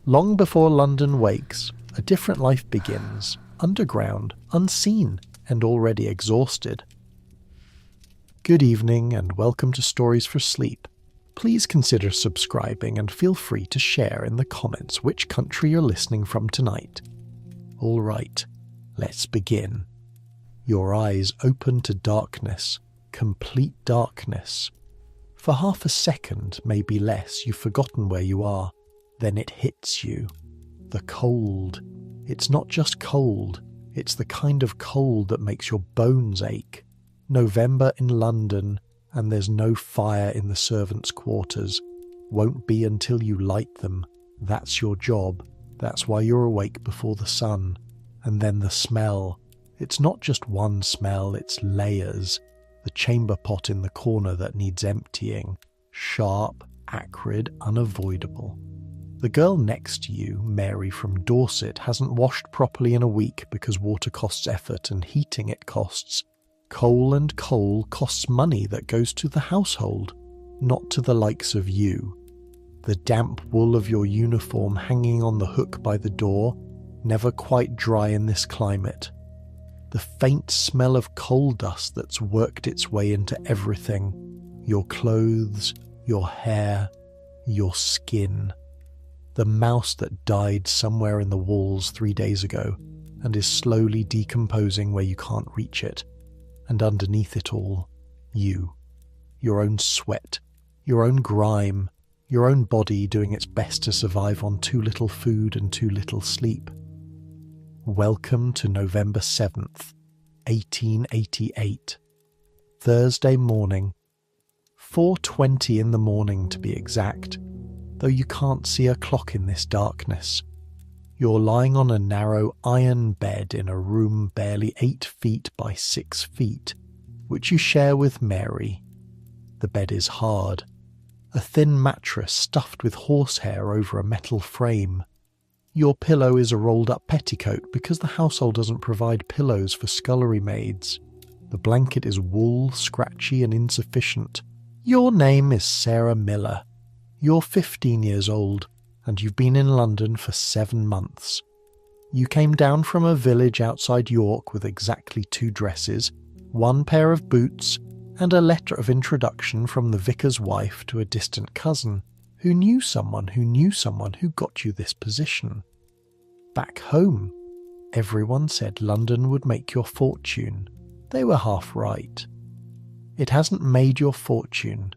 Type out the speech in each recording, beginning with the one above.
Long before London wakes, a different life begins, underground, unseen, and already exhausted. Good evening and welcome to Stories for Sleep. Please consider subscribing and feel free to share in the comments which country you're listening from tonight. All right, let's begin. Your eyes open to darkness, complete darkness. For half a second, maybe less, you've forgotten where you are. Then it hits you. The cold. It's not just cold, it's the kind of cold that makes your bones ache. November in London, and there's no fire in the servants' quarters. Won't be until you light them. That's your job. That's why you're awake before the sun. And then the smell. It's not just one smell, it's layers. The chamber pot in the corner that needs emptying. Sharp, acrid, unavoidable. The girl next to you, Mary from Dorset, hasn't washed properly in a week because water costs effort and heating it costs. Coal and coal costs money that goes to the household, not to the likes of you. The damp wool of your uniform hanging on the hook by the door, never quite dry in this climate. The faint smell of coal dust that's worked its way into everything. Your clothes, your hair, your skin. The mouse that died somewhere in the walls 3 days ago and is slowly decomposing where you can't reach it. And underneath it all, you. Your own sweat, your own grime, your own body doing its best to survive on too little food and too little sleep. Welcome to November 7th, 1888. Thursday morning. 4:20 in the morning to be exact, though you can't see a clock in this darkness. You're lying on a narrow iron bed in a room barely 8 feet by 6 feet, which you share with Mary. The bed is hard. A thin mattress stuffed with horsehair over a metal frame. Your pillow is a rolled-up petticoat because the household doesn't provide pillows for scullery maids. The blanket is wool, scratchy and insufficient. Your name is Sarah Miller. You're 15 years old, and you've been in London for 7 months. You came down from a village outside York with exactly 2 dresses, 1 pair of boots, and a letter of introduction from the vicar's wife to a distant cousin, who knew someone who got you this position. Back home, everyone said London would make your fortune. They were half right. It hasn't made your fortune,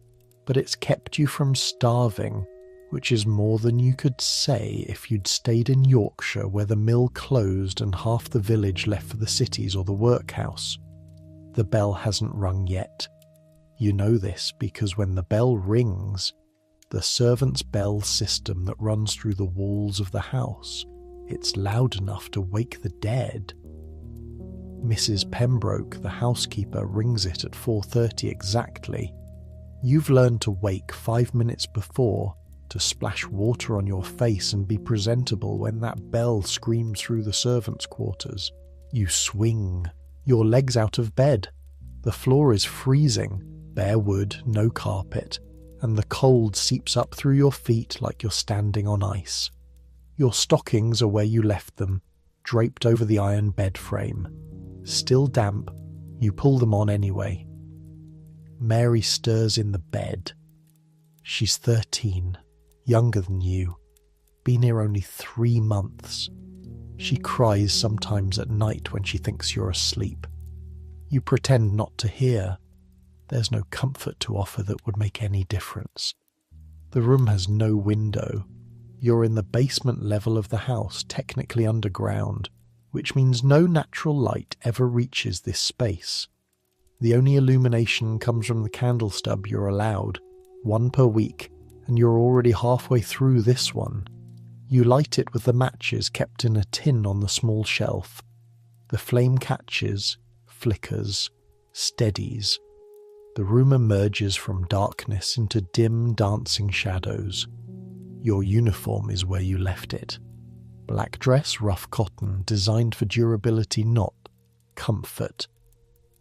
but it's kept you from starving, which is more than you could say if you'd stayed in Yorkshire where the mill closed and half the village left for the cities or the workhouse. The bell hasn't rung yet. You know this because when the bell rings, the servants' bell system that runs through the walls of the house, it's loud enough to wake the dead. Mrs. Pembroke, the housekeeper, rings it at 4:30 exactly. You've learned to wake 5 minutes before to splash water on your face and be presentable when that bell screams through the servants' quarters. You swing, your legs out of bed. The floor is freezing, bare wood, no carpet, and the cold seeps up through your feet like you're standing on ice. Your stockings are where you left them, draped over the iron bed frame. Still damp, you pull them on anyway. Mary stirs in the bed. She's 13, younger than you, been here only 3 months. She cries sometimes at night when she thinks you're asleep. You pretend not to hear. There's no comfort to offer that would make any difference. The room has no window. You're in the basement level of the house, technically underground, which means no natural light ever reaches this space. The only illumination comes from the candle stub you're allowed, 1 per week, and you're already halfway through this one. You light it with the matches kept in a tin on the small shelf. The flame catches, flickers, steadies. The room emerges from darkness into dim, dancing shadows. Your uniform is where you left it. Black dress, rough cotton, designed for durability, not comfort.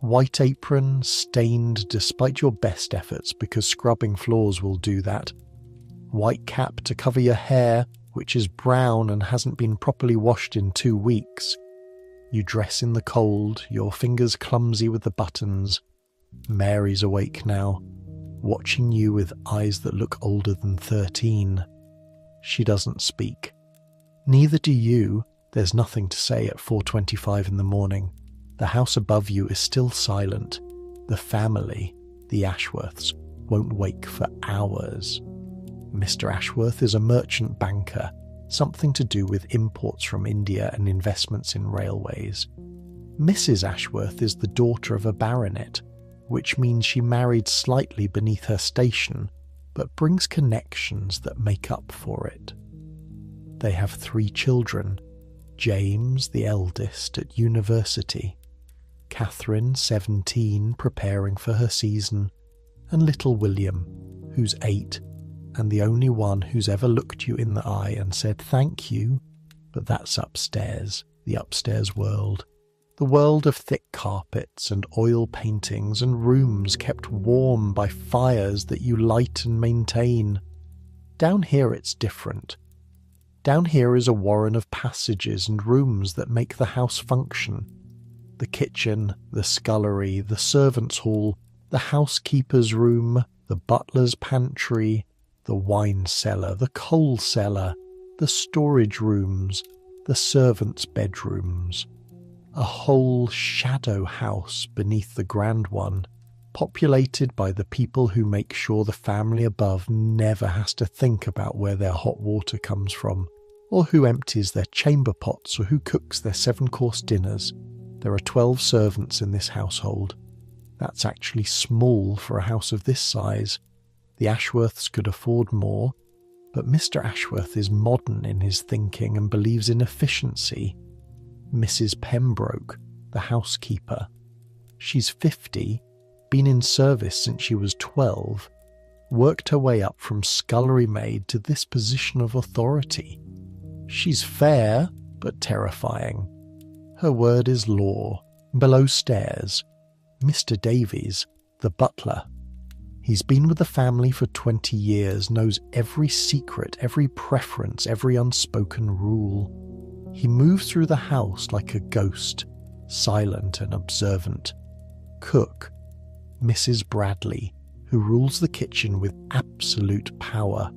White apron, stained despite your best efforts because scrubbing floors will do that. White cap to cover your hair, which is brown and hasn't been properly washed in 2 weeks. You dress in the cold, your fingers clumsy with the buttons. Mary's awake now, watching you with eyes that look older than 13. She doesn't speak. Neither do you. There's nothing to say at 4:25 in the morning. The house above you is still silent. The family, the Ashworths, won't wake for hours. Mr. Ashworth is a merchant banker, something to do with imports from India and investments in railways. Mrs. Ashworth is the daughter of a baronet, which means she married slightly beneath her station, but brings connections that make up for it. They have 3 children, James, the eldest, at university, Catherine, 17, preparing for her season, and little William, who's 8, and the only one who's ever looked you in the eye and said thank you, but that's upstairs, the upstairs world. The world of thick carpets and oil paintings and rooms kept warm by fires that you light and maintain. Down here it's different. Down here is a warren of passages and rooms that make the house function. The kitchen, the scullery, the servants' hall, the housekeeper's room, the butler's pantry, the wine cellar, the coal cellar, the storage rooms, the servants' bedrooms. A whole shadow house beneath the grand one, populated by the people who make sure the family above never has to think about where their hot water comes from, or who empties their chamber pots, or who cooks their 7-course dinners. There are 12 servants in this household. That's actually small for a house of this size. The Ashworths could afford more, but Mr. Ashworth is modern in his thinking and believes in efficiency. Mrs. Pembroke, the housekeeper. She's 50, been in service since she was 12, worked her way up from scullery maid to this position of authority. She's fair, but terrifying. Her word is law. Below stairs, Mr. Davies, the butler. He's been with the family for 20 years, knows every secret, every preference, every unspoken rule. He moves through the house like a ghost, silent and observant. Cook, Mrs. Bradley, who rules the kitchen with absolute power.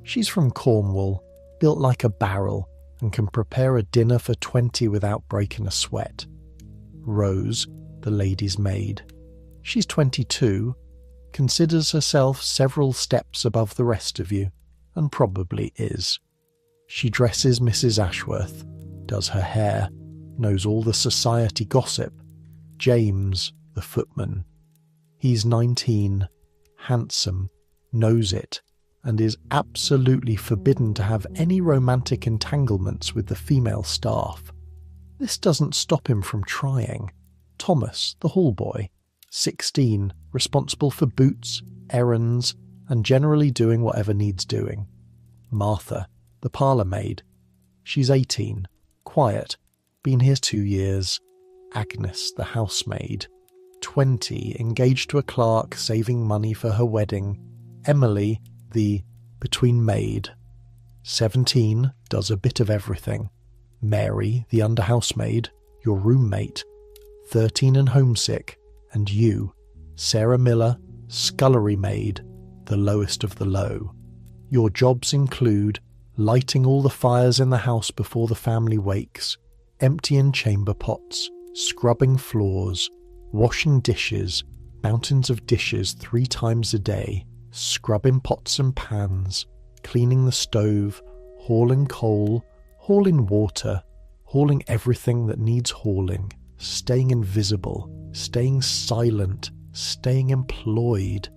She's from Cornwall, built like a barrel, and can prepare a dinner for 20 without breaking a sweat. Rose, the lady's maid. She's 22, considers herself several steps above the rest of you, and probably is. She dresses Mrs. Ashworth, does her hair, knows all the society gossip. James, the footman. He's 19, handsome, knows it, and is absolutely forbidden to have any romantic entanglements with the female staff. This doesn't stop him from trying. Thomas, the hall boy, 16, responsible for boots, errands, and generally doing whatever needs doing. Martha, the parlour maid. She's 18, quiet, been here 2 years. Agnes, the housemaid. 20, engaged to a clerk, saving money for her wedding. Emily, the between maid. 17, does a bit of everything. Mary, the under-housemaid, your roommate. 13 and homesick. And you, Sarah Miller, scullery maid, the lowest of the low. Your jobs include lighting all the fires in the house before the family wakes, emptying chamber pots, scrubbing floors, washing dishes, mountains of dishes 3 times a day, scrubbing pots and pans, cleaning the stove, hauling coal, hauling water, hauling everything that needs hauling, staying invisible, staying silent, staying employed.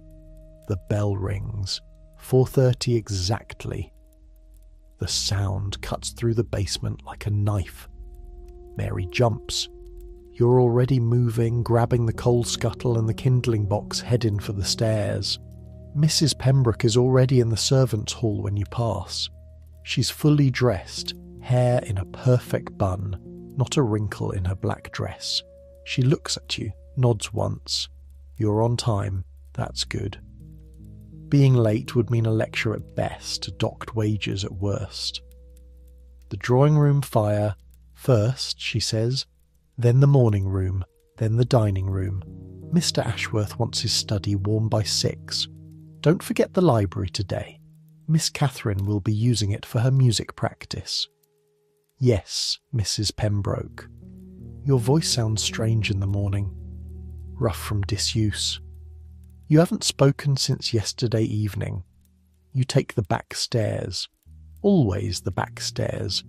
The bell rings, 4:30 exactly. The sound cuts through the basement like a knife. Mary jumps. You're already moving, grabbing the coal scuttle and the kindling box, heading for the stairs. Mrs. Pembroke is already in the servants' hall when you pass. She's fully dressed, hair in a perfect bun, not a wrinkle in her black dress. She looks at you, nods once. You're on time, that's good. Being late would mean a lecture at best, docked wages at worst. The drawing room fire. First, she says, then the morning room, then the dining room. Mr. Ashworth wants his study warm by 6. Don't forget the library today. Miss Catherine will be using it for her music practice. Yes, Mrs. Pembroke. Your voice sounds strange in the morning. Rough from disuse. You haven't spoken since yesterday evening. You take the back stairs. Always the back stairs.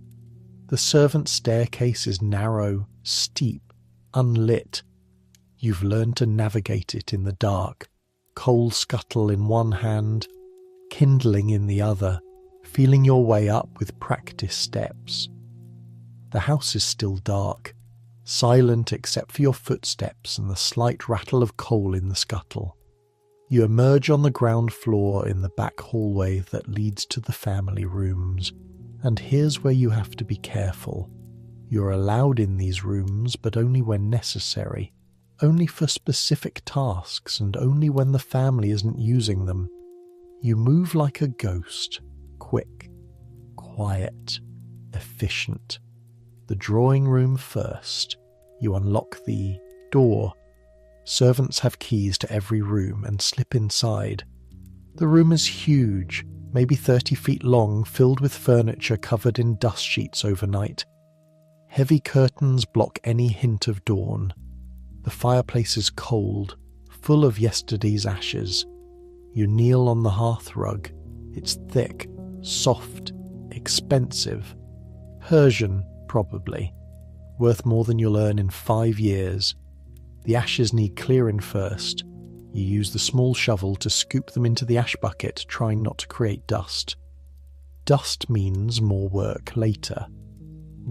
The servants' staircase is narrow, steep, unlit. You've learned to navigate it in the dark. Coal scuttle in one hand, kindling in the other, feeling your way up with practiced steps. The house is still dark, silent except for your footsteps and the slight rattle of coal in the scuttle. You emerge on the ground floor in the back hallway that leads to the family rooms, and here's where you have to be careful. You're allowed in these rooms, but only when necessary, only for specific tasks and only when the family isn't using them. You move like a ghost, quick, quiet, efficient. The drawing room first. You unlock the door. Servants have keys to every room and slip inside. The room is huge, maybe 30 feet long, filled with furniture covered in dust sheets overnight. Heavy curtains block any hint of dawn. The fireplace is cold, full of yesterday's ashes. You kneel on the hearth rug. It's thick, soft, expensive. Persian, probably. Worth more than you'll earn in 5 years. The ashes need clearing first. You use the small shovel to scoop them into the ash bucket, trying not to create dust. Dust means more work later.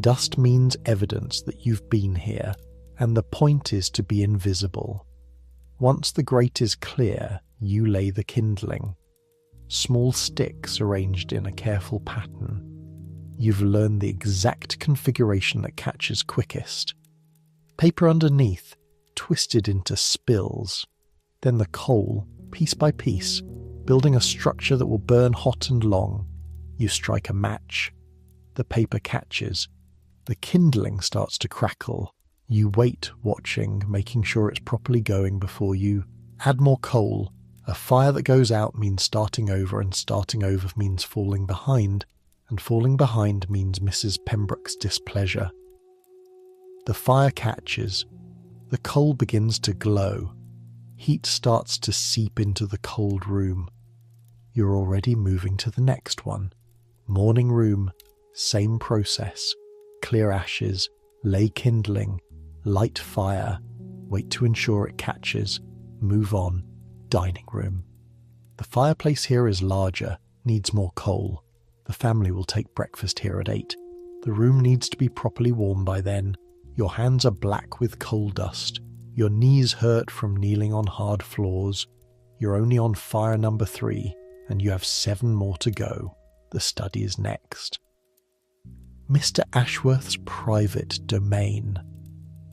Dust means evidence that you've been here, and the point is to be invisible. Once the grate is clear, you lay the kindling. Small sticks arranged in a careful pattern. You've learned the exact configuration that catches quickest. Paper underneath, twisted into spills. Then the coal, piece by piece, building a structure that will burn hot and long. You strike a match. The paper catches. The kindling starts to crackle. You wait, watching, making sure it's properly going before you add more coal. A fire that goes out means starting over, and starting over means falling behind, and falling behind means Mrs. Pembroke's displeasure. The fire catches. The coal begins to glow. Heat starts to seep into the cold room. You're already moving to the next one. Morning room, same process. Clear ashes, lay kindling, light fire, wait to ensure it catches, move on. Dining room. The fireplace here is larger, needs more coal. The family will take breakfast here at 8. The room needs to be properly warm by then. Your hands are black with coal dust. Your knees hurt from kneeling on hard floors. You're only on fire number 3, and you have 7 more to go. The study is next. Mr. Ashworth's private domain.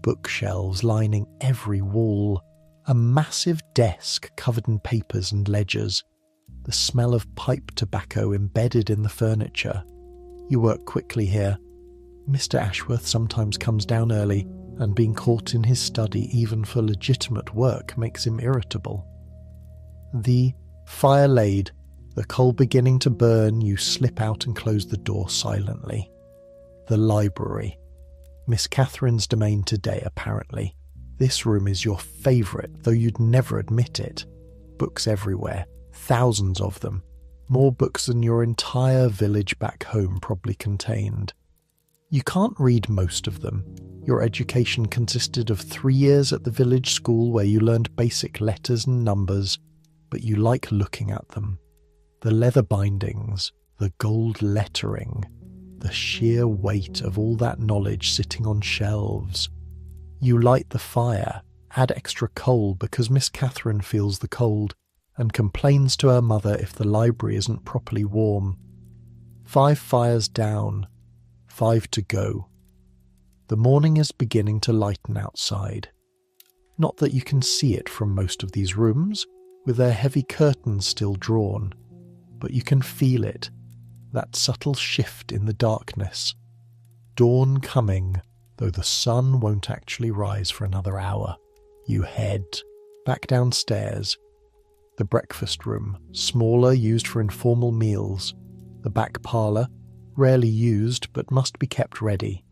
Bookshelves lining every wall. A massive desk covered in papers and ledgers. The smell of pipe tobacco embedded in the furniture. You work quickly here. Mr. Ashworth sometimes comes down early, and being caught in his study even for legitimate work makes him irritable. The fire laid, the coal beginning to burn, you slip out and close the door silently. The library. Miss Catherine's domain today, apparently. This room is your favourite, though you'd never admit it. Books everywhere, thousands of them. More books than your entire village back home probably contained. You can't read most of them. Your education consisted of 3 years at the village school where you learned basic letters and numbers, but you like looking at them. The leather bindings, the gold lettering, the sheer weight of all that knowledge sitting on shelves. You light the fire, add extra coal because Miss Catherine feels the cold and complains to her mother if the library isn't properly warm. 5 fires down, 5 to go. The morning is beginning to lighten outside. Not that you can see it from most of these rooms, with their heavy curtains still drawn, but you can feel it, that subtle shift in the darkness, Dawn coming, though the sun won't actually rise for another hour. You head back downstairs. The breakfast room, smaller, used for informal meals. The back parlour, rarely used but must be kept ready.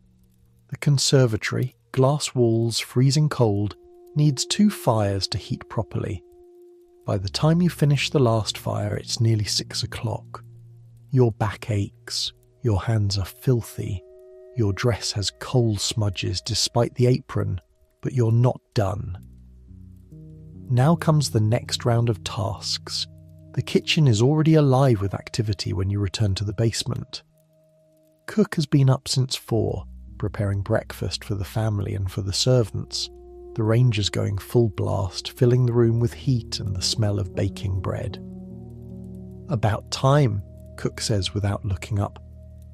The conservatory, glass walls, freezing cold, needs 2 fires to heat properly. By the time you finish the last fire, it's nearly 6 o'clock. Your back aches, your hands are filthy, your dress has coal smudges despite the apron, but you're not done. Now comes the next round of tasks. The kitchen is already alive with activity when you return to the basement. Cook has been up since 4, preparing breakfast for the family and for the servants. The range is going full blast, filling the room with heat and the smell of baking bread. "About time," Cook says without looking up.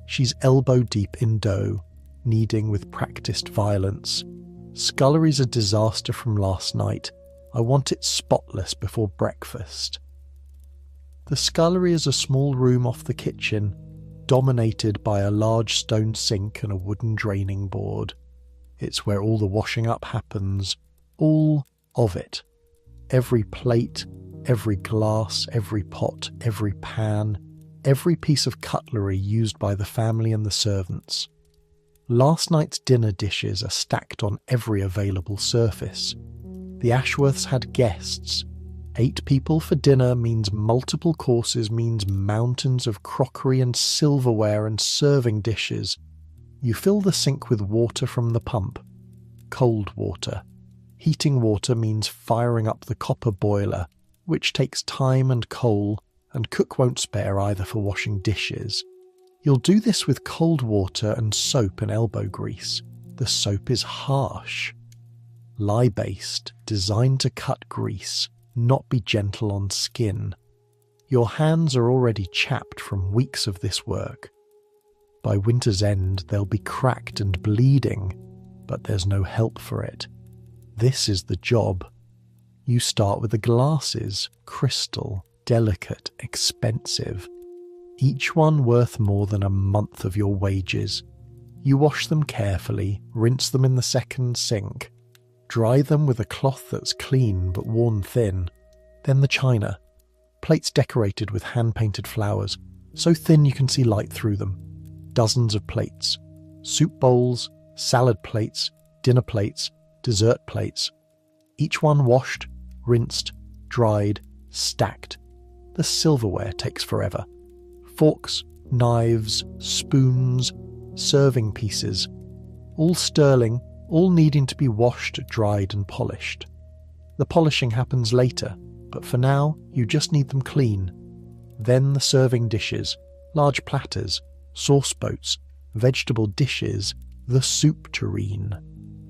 She's elbow deep in dough, kneading with practiced violence. "Scullery's a disaster from last night. I want it spotless before breakfast." The scullery is a small room off the kitchen, dominated by a large stone sink and a wooden draining board. It's where all the washing up happens, all of it. Every plate, every glass, every pot, every pan, every piece of cutlery used by the family and the servants. Last night's dinner dishes are stacked on every available surface. The Ashworths had guests. 8 people for dinner means multiple courses, means mountains of crockery and silverware and serving dishes. You fill the sink with water from the pump. Cold water. Heating water means firing up the copper boiler, which takes time and coal, and Cook won't spare either for washing dishes. You'll do this with cold water and soap and elbow grease. The soap is harsh. Lye-based, designed to cut grease, not be gentle on skin. Your hands are already chapped from weeks of this work. By winter's end, they'll be cracked and bleeding, but there's no help for it. This is the job. You start with the glasses, crystal, delicate, expensive. Each one worth more than a month of your wages. You wash them carefully, rinse them in the second sink, dry them with a cloth that's clean but worn thin. Then the china. Plates decorated with hand-painted flowers, so thin you can see light through them. Dozens of plates. Soup bowls, salad plates, dinner plates, dessert plates. Each one washed, rinsed, dried, stacked. The silverware takes forever. Forks, knives, spoons, serving pieces. All sterling, all needing to be washed, dried and polished. The polishing happens later, but for now you just need them clean. Then the serving dishes, large platters, sauce boats, vegetable dishes, the soup tureen.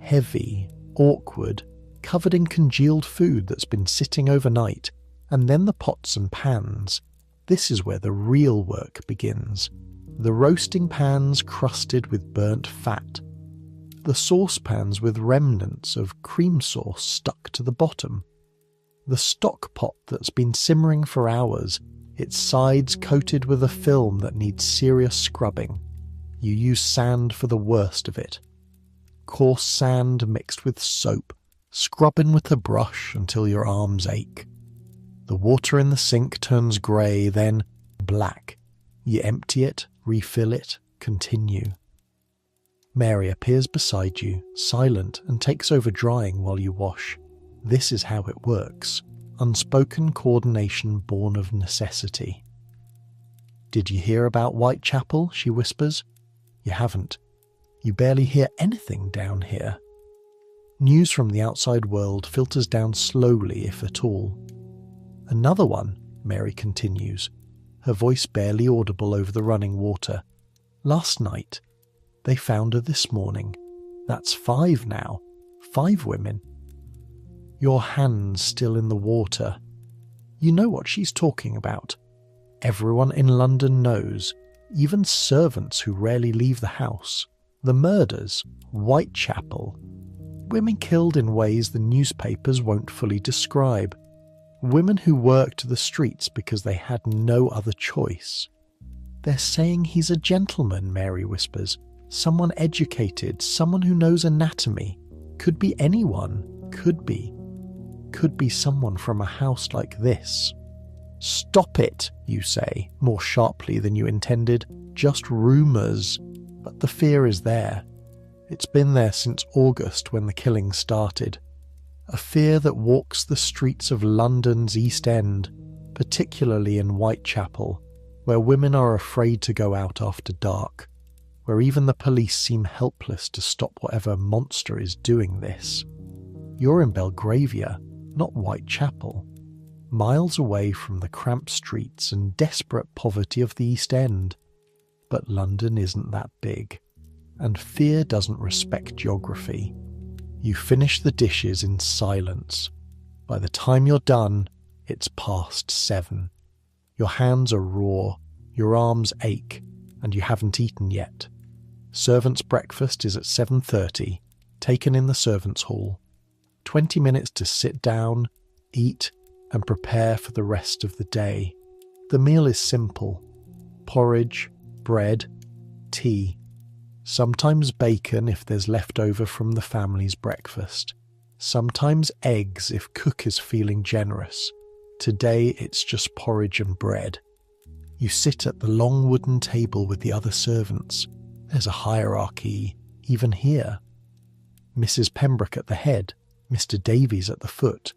Heavy, awkward, covered in congealed food that's been sitting overnight, and then the pots and pans. This is where the real work begins. The roasting pans crusted with burnt fat. The saucepans with remnants of cream sauce stuck to the bottom. The stock pot that's been simmering for hours, its sides coated with a film that needs serious scrubbing. You use sand for the worst of it. Coarse sand mixed with soap, scrubbing with a brush until your arms ache. The water in the sink turns grey, then black. You empty it, refill it, continue. Mary appears beside you, silent, and takes over drying while you wash. This is how it works. Unspoken coordination born of necessity. "Did you hear about Whitechapel?" she whispers. You haven't. You barely hear anything down here. News from the outside world filters down slowly, if at all. "Another one," Mary continues, her voice barely audible over the running water. "Last night. They found her this morning. That's 5 now. 5 women." Your hands still in the water. You know what she's talking about. Everyone in London knows, even servants who rarely leave the house. The murders, Whitechapel. Women killed in ways the newspapers won't fully describe. Women who worked the streets because they had no other choice. "They're saying he's a gentleman," Mary whispers. Someone educated, someone who knows anatomy. Could be anyone. Could be someone from a house like this. Stop it, you say, more sharply than you intended. Just rumours. But the fear is there. It's been there since August when the killing started. A fear that walks the streets of London's East End, particularly in Whitechapel, where women are afraid to go out after dark, where even the police seem helpless to stop whatever monster is doing this. You're in Belgravia, not Whitechapel, miles away from the cramped streets and desperate poverty of the East End. But London isn't that big, and fear doesn't respect geography. You finish the dishes in silence. By the time you're done, it's past 7. Your hands are raw, your arms ache, and you haven't eaten yet. Servants' breakfast is at 7:30, taken in the servants' hall. 20 minutes to sit down, eat, and prepare for the rest of the day. The meal is simple. Porridge, bread, tea. Sometimes bacon if there's leftover from the family's breakfast. Sometimes eggs if cook is feeling generous. Today it's just porridge and bread. You sit at the long wooden table with the other servants. There's a hierarchy, even here. Mrs. Pembroke at the head, Mr. Davies at the foot.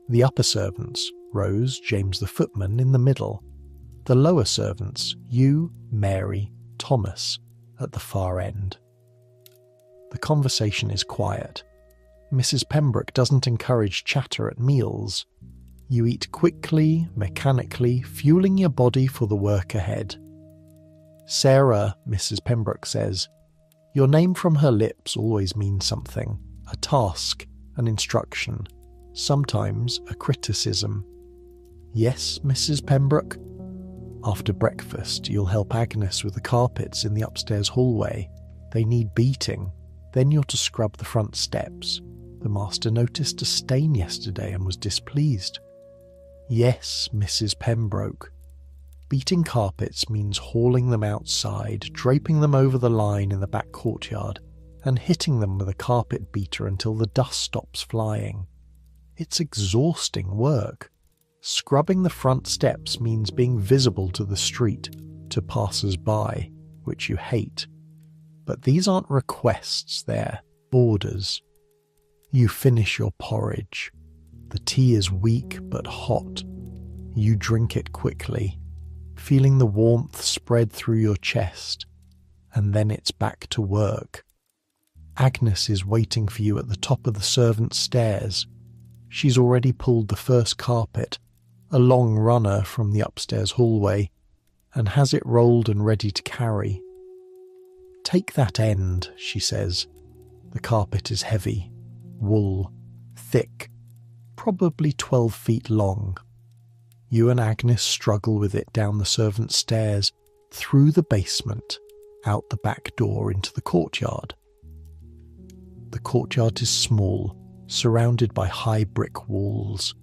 The upper servants, Rose, James the footman, in the middle. The lower servants, you, Mary, Thomas, at the far end. The conversation is quiet. Mrs. Pembroke doesn't encourage chatter at meals. You eat quickly, mechanically, fueling your body for the work ahead. Sarah, Mrs. Pembroke says. Your name from her lips always means something. A task, an instruction, sometimes a criticism. Yes, Mrs. Pembroke? After breakfast, you'll help Agnes with the carpets in the upstairs hallway. They need beating. Then you're to scrub the front steps. The master noticed a stain yesterday and was displeased. Yes, Mrs. Pembroke. Beating carpets means hauling them outside, draping them over the line in the back courtyard, and hitting them with a carpet beater until the dust stops flying. It's exhausting work. Scrubbing the front steps means being visible to the street, to passers-by, which you hate. But these aren't requests, they're orders. You finish your porridge. The tea is weak but hot. You drink it quickly, feeling the warmth spread through your chest, and then it's back to work. Agnes is waiting for you at the top of the servants' stairs. She's already pulled the first carpet, a long runner from the upstairs hallway, and has it rolled and ready to carry. Take that end, she says. The carpet is heavy, wool, thick, probably 12 feet long. You and Agnes struggle with it down the servants' stairs, through the basement, out the back door into the courtyard. The courtyard is small, surrounded by high brick walls.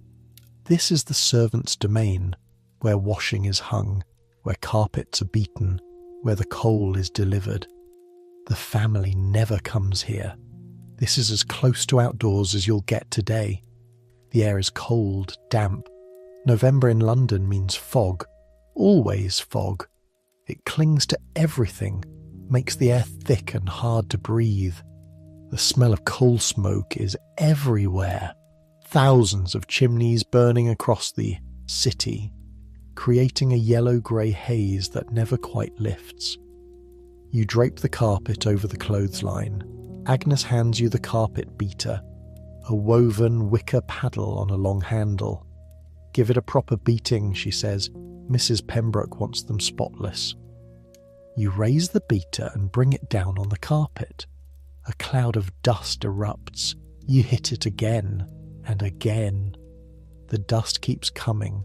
This is the servants' domain, where washing is hung, where carpets are beaten, where the coal is delivered. The family never comes here. This is as close to outdoors as you'll get today. The air is cold, damp. November in London means fog, always fog. It clings to everything, makes the air thick and hard to breathe. The smell of coal smoke is everywhere. Thousands of chimneys burning across the city, creating a yellow-grey haze that never quite lifts. You drape the carpet over the clothesline. Agnes hands you the carpet beater, a woven wicker paddle on a long handle. Give it a proper beating, she says. Mrs. Pembroke wants them spotless. You raise the beater and bring it down on the carpet. A cloud of dust erupts. You hit it again and again. The dust keeps coming.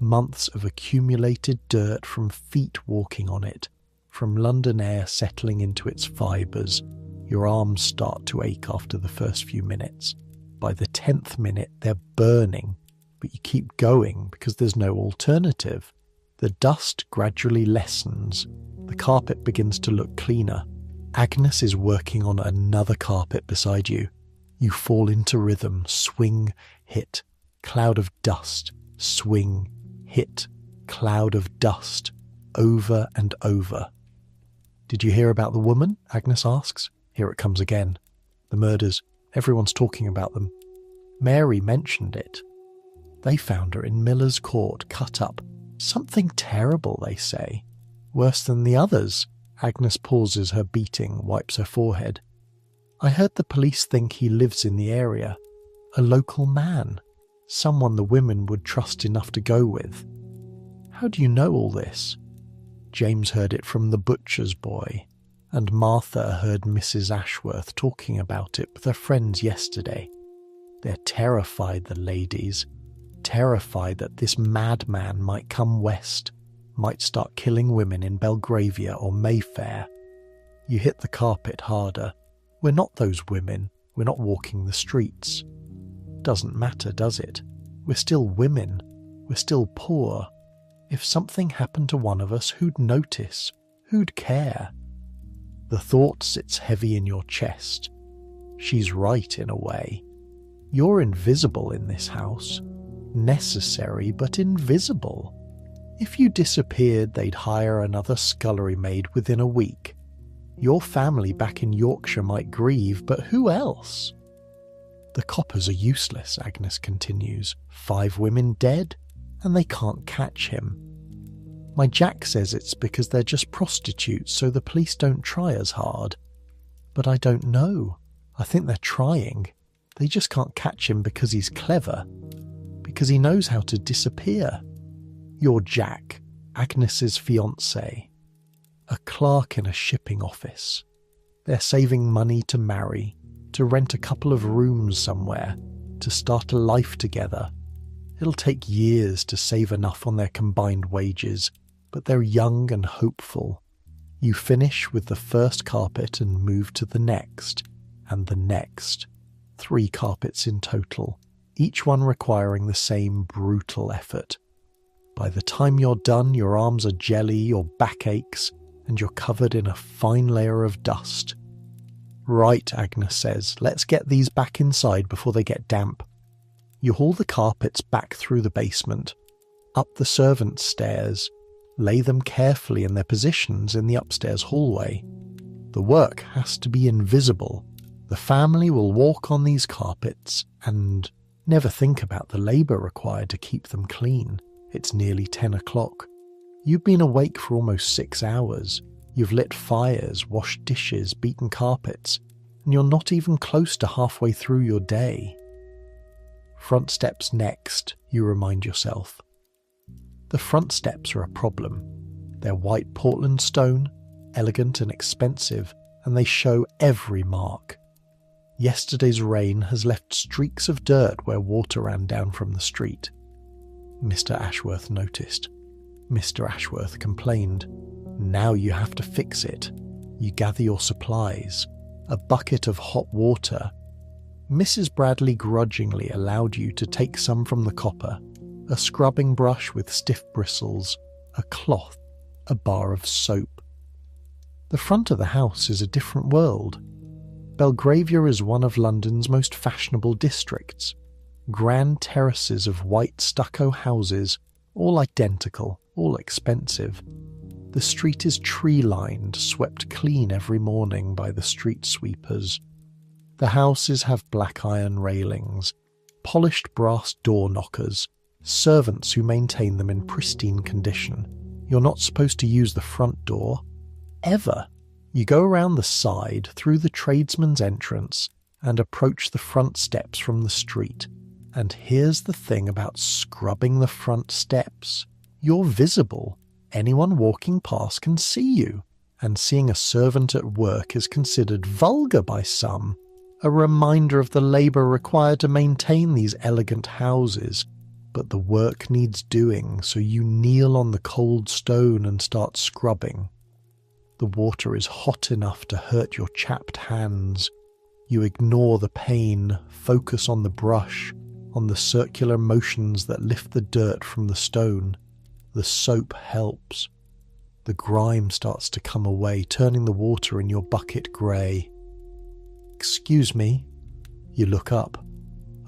Months of accumulated dirt from feet walking on it, from London air settling into its fibres. Your arms start to ache after the first few minutes. By the 10th minute, they're burning, but you keep going because there's no alternative. The dust gradually lessens. The carpet begins to look cleaner. Agnes is working on another carpet beside you. You fall into rhythm, swing, hit, cloud of dust, swing, hit, cloud of dust, over and over. Did you hear about the woman? Agnes asks. Here it comes again. The murders. Everyone's talking about them. Mary mentioned it. They found her in Miller's Court, cut up. Something terrible, they say. Worse than the others. Agnes pauses her beating, wipes her forehead. I heard the police think he lives in the area. A local man. Someone the women would trust enough to go with. How do you know all this? James heard it from the butcher's boy, and Martha heard Mrs. Ashworth talking about it with her friends yesterday. They're terrified, the ladies. Terrified that this madman might come west, might start killing women in Belgravia or Mayfair. You hit the carpet harder. We're not those women. We're not walking the streets. Doesn't matter, does it? We're still women. We're still poor. If something happened to one of us, who'd notice? Who'd care? The thought sits heavy in your chest. She's right in a way. You're invisible in this house. Necessary, but invisible. If you disappeared, they'd hire another scullery maid within a week. Your family back in Yorkshire might grieve, but who else? The coppers are useless, Agnes continues. 5 women dead, and they can't catch him. My Jack says it's because they're just prostitutes, so the police don't try as hard. But I don't know. I think they're trying. They just can't catch him because he's clever. Because he knows how to disappear. You're Jack, Agnes's fiancé. A clerk in a shipping office. They're saving money to marry, to rent a couple of rooms somewhere, to start a life together. It'll take years to save enough on their combined wages, but they're young and hopeful. You finish with the first carpet and move to the next, and the next. 3 carpets in total, each one requiring the same brutal effort. By the time you're done, your arms are jelly, your back aches, and you're covered in a fine layer of dust. Right, Agnes says, let's get these back inside before they get damp. You haul the carpets back through the basement, up the servants' stairs, lay them carefully in their positions in the upstairs hallway. The work has to be invisible. The family will walk on these carpets and never think about the labour required to keep them clean. It's nearly 10 o'clock. You've been awake for almost 6 hours. You've lit fires, washed dishes, beaten carpets, and you're not even close to halfway through your day. Front steps next, you remind yourself. The front steps are a problem. They're white Portland stone, elegant and expensive, and they show every mark. Yesterday's rain has left streaks of dirt where water ran down from the street. Mr. Ashworth noticed. Mr. Ashworth complained. Now you have to fix it. You gather your supplies. A bucket of hot water. Mrs. Bradley grudgingly allowed you to take some from the copper. A scrubbing brush with stiff bristles. A cloth. A bar of soap. The front of the house is a different world. Belgravia is one of London's most fashionable districts. Grand terraces of white stucco houses, all identical, all expensive. The street is tree-lined, swept clean every morning by the street sweepers. The houses have black iron railings, polished brass door knockers, servants who maintain them in pristine condition. You're not supposed to use the front door, ever. You go around the side, through the tradesman's entrance, and approach the front steps from the street. And here's the thing about scrubbing the front steps. You're visible. Anyone walking past can see you. And seeing a servant at work is considered vulgar by some. A reminder of the labour required to maintain these elegant houses. But the work needs doing, so you kneel on the cold stone and start scrubbing. The water is hot enough to hurt your chapped hands. You ignore the pain, focus on the brush, on the circular motions that lift the dirt from the stone. The soap helps. The The grime starts to come away, turning the water in your bucket grey. "Excuse me." You look up.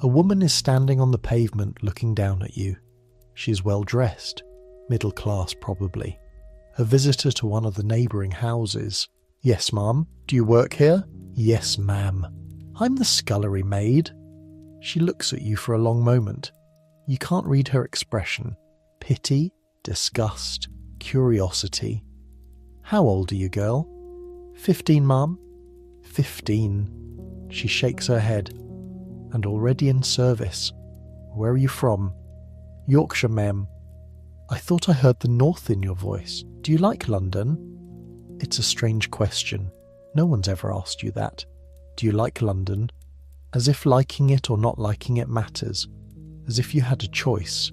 A woman is standing on the pavement looking down at you. She is well dressed, middle class probably. A visitor to one of the neighbouring houses. "Yes, ma'am. Do you work here?" "Yes, ma'am." "I'm the scullery maid." She looks at you for a long moment. You can't read her expression. Pity, disgust, curiosity. "How old are you, girl?" 15, ma'am." 15. She shakes her head. "And already in service. Where are you from?" "Yorkshire, ma'am." "I thought I heard the north in your voice. Do you like London?" It's a strange question. No one's ever asked you that. Do you like London? As if liking it or not liking it matters. As if you had a choice.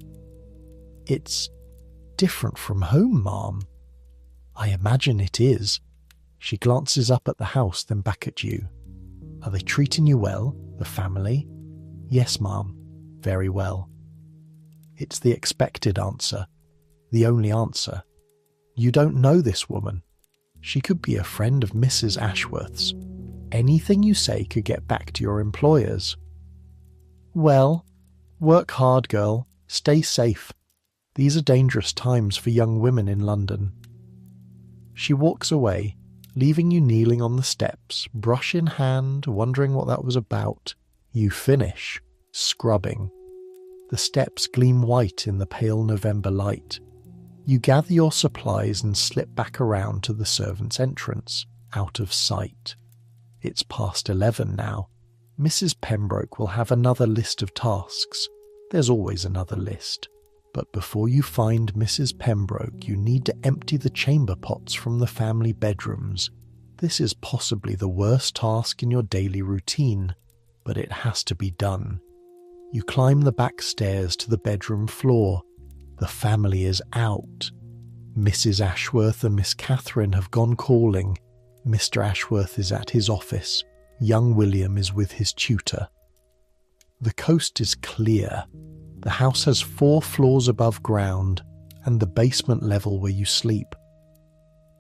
"It's different from home, ma'am." "I imagine it is." She glances up at the house, then back at you. "Are they treating you well, the family?" "Yes, ma'am. Very well." It's the expected answer. The only answer. You don't know this woman. She could be a friend of Mrs. Ashworth's. Anything you say could get back to your employers. "Well, work hard, girl. Stay safe. These are dangerous times for young women in London." She walks away, leaving you kneeling on the steps, brush in hand, wondering what that was about. You finish, scrubbing. The steps gleam white in the pale November light. You gather your supplies and slip back around to the servants' entrance, out of sight. It's past 11 now. Mrs. Pembroke will have another list of tasks. There's always another list. But before you find Mrs. Pembroke, you need to empty the chamber pots from the family bedrooms. This is possibly the worst task in your daily routine, but it has to be done. You climb the back stairs to the bedroom floor. The family is out. Mrs. Ashworth and Miss Catherine have gone calling. Mr. Ashworth is at his office. Young William is with his tutor. The coast is clear. The house has 4 floors above ground and the basement level where you sleep.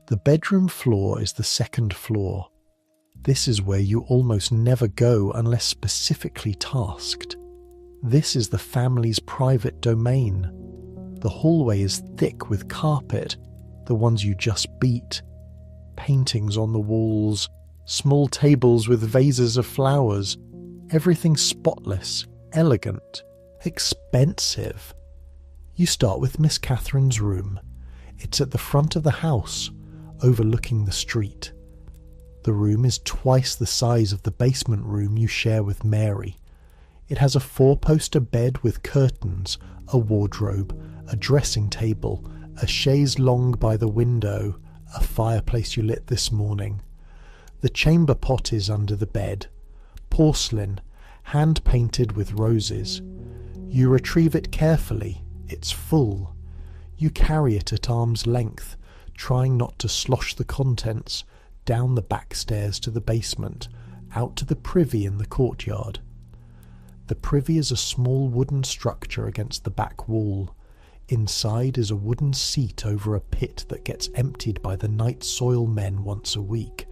The bedroom floor is the 2nd floor. This is where you almost never go unless specifically tasked. This is the family's private domain. The hallway is thick with carpet, the ones you just beat. Paintings on the walls, small tables with vases of flowers. Everything spotless, elegant, expensive. You start with Miss Catherine's room. It's at the front of the house, overlooking the street. The room is twice the size of the basement room you share with Mary. It has a 4-poster bed with curtains, a wardrobe, a dressing table, a chaise longue by the window, a fireplace you lit this morning. The chamber pot is under the bed. Porcelain, hand-painted with roses. You retrieve it carefully. It's full. You carry it at arm's length, trying not to slosh the contents, down the back stairs to the basement, out to the privy in the courtyard. The privy is a small wooden structure against the back wall. Inside is a wooden seat over a pit that gets emptied by the night soil men once a week.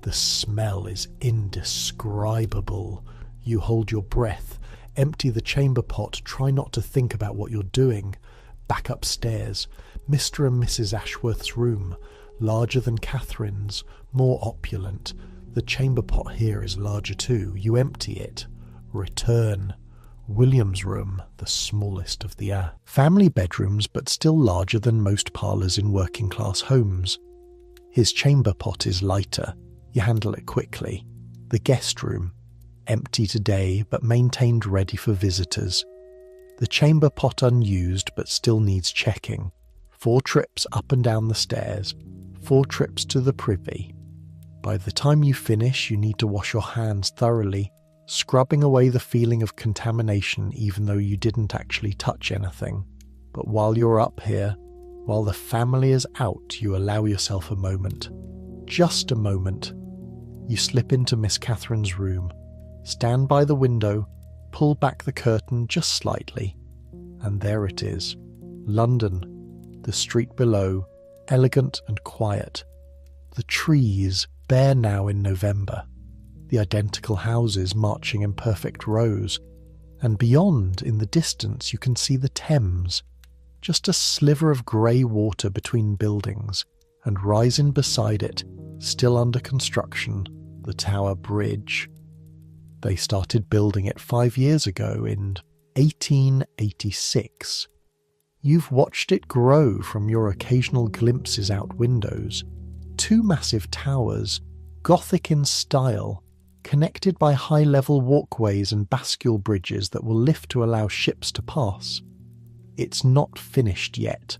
The smell is indescribable. You hold your breath, empty the chamber pot, try not to think about what you're doing. Back upstairs, Mr. and Mrs. Ashworth's room, larger than Catherine's, more opulent. The chamber pot here is larger too. You empty it. Return. William's room, the smallest of the family bedrooms, but still larger than most parlours in working-class homes. His chamber pot is lighter. You handle it quickly. The guest room, empty today, but maintained ready for visitors. The chamber pot unused, but still needs checking. 4 trips up and down the stairs. 4 trips to the privy. By the time you finish, you need to wash your hands thoroughly, scrubbing away the feeling of contamination even though you didn't actually touch anything. But while you're up here, while the family is out, you allow yourself a moment. Just a moment. You slip into Miss Catherine's room, stand by the window, pull back the curtain just slightly, and there it is. London, the street below, elegant and quiet. The trees, bare now in November, the identical houses marching in perfect rows, and beyond, in the distance, you can see the Thames, just a sliver of grey water between buildings, and rising beside it, still under construction, the Tower Bridge. They started building it 5 years ago in 1886. You've watched it grow from your occasional glimpses out windows. 2 massive towers, Gothic in style, connected by high-level walkways and bascule bridges that will lift to allow ships to pass. It's not finished yet.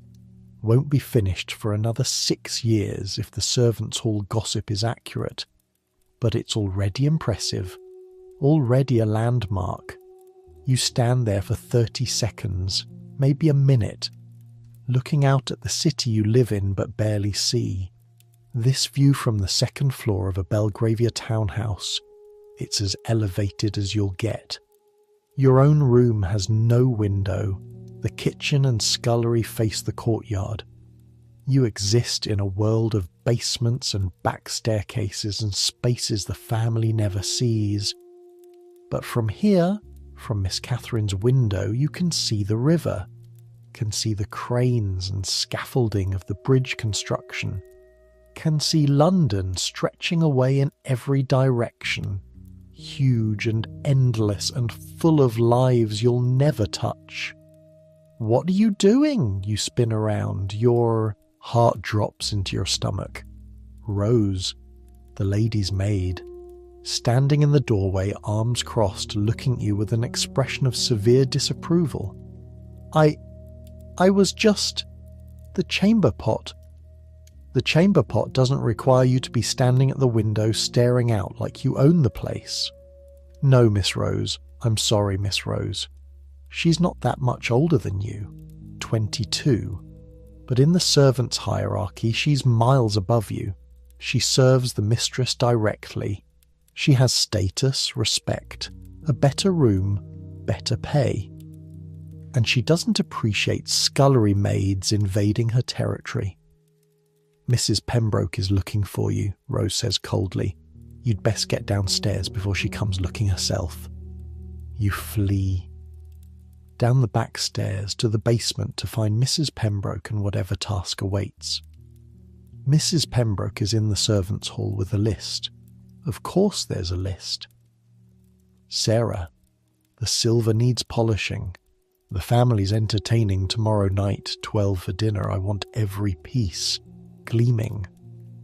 Won't be finished for another 6 years if the servants' hall gossip is accurate. But it's already impressive, already a landmark. You stand there for 30 seconds, maybe a minute, looking out at the city you live in but barely see. This view from the 2nd floor of a Belgravia townhouse, it's as elevated as you'll get. Your own room has no window. The kitchen and scullery face the courtyard. You exist in a world of basements and back staircases and spaces the family never sees. But from here, from Miss Catherine's window, you can see the river, can see the cranes and scaffolding of the bridge construction, can see London stretching away in every direction, huge and endless and full of lives you'll never touch. What are you doing? You spin around. Your heart drops into your stomach. Rose, the lady's maid, standing in the doorway, arms crossed, looking at you with an expression of severe disapproval. I was just... The chamber pot. The chamber pot doesn't require you to be standing at the window staring out like you own the place. No, Miss Rose. I'm sorry, Miss Rose. She's not that much older than you, 22. But in the servants' hierarchy, she's miles above you. She serves the mistress directly. She has status, respect, a better room, better pay. And she doesn't appreciate scullery maids invading her territory. Mrs. Pembroke is looking for you, Rose says coldly. You'd best get downstairs before she comes looking herself. You flee. Down the back stairs to the basement to find Mrs. Pembroke and whatever task awaits. Mrs. Pembroke is in the servants' hall with a list. Of course there's a list. Sarah, the silver needs polishing. The family's entertaining tomorrow night, 12 for dinner. I want every piece. Gleaming.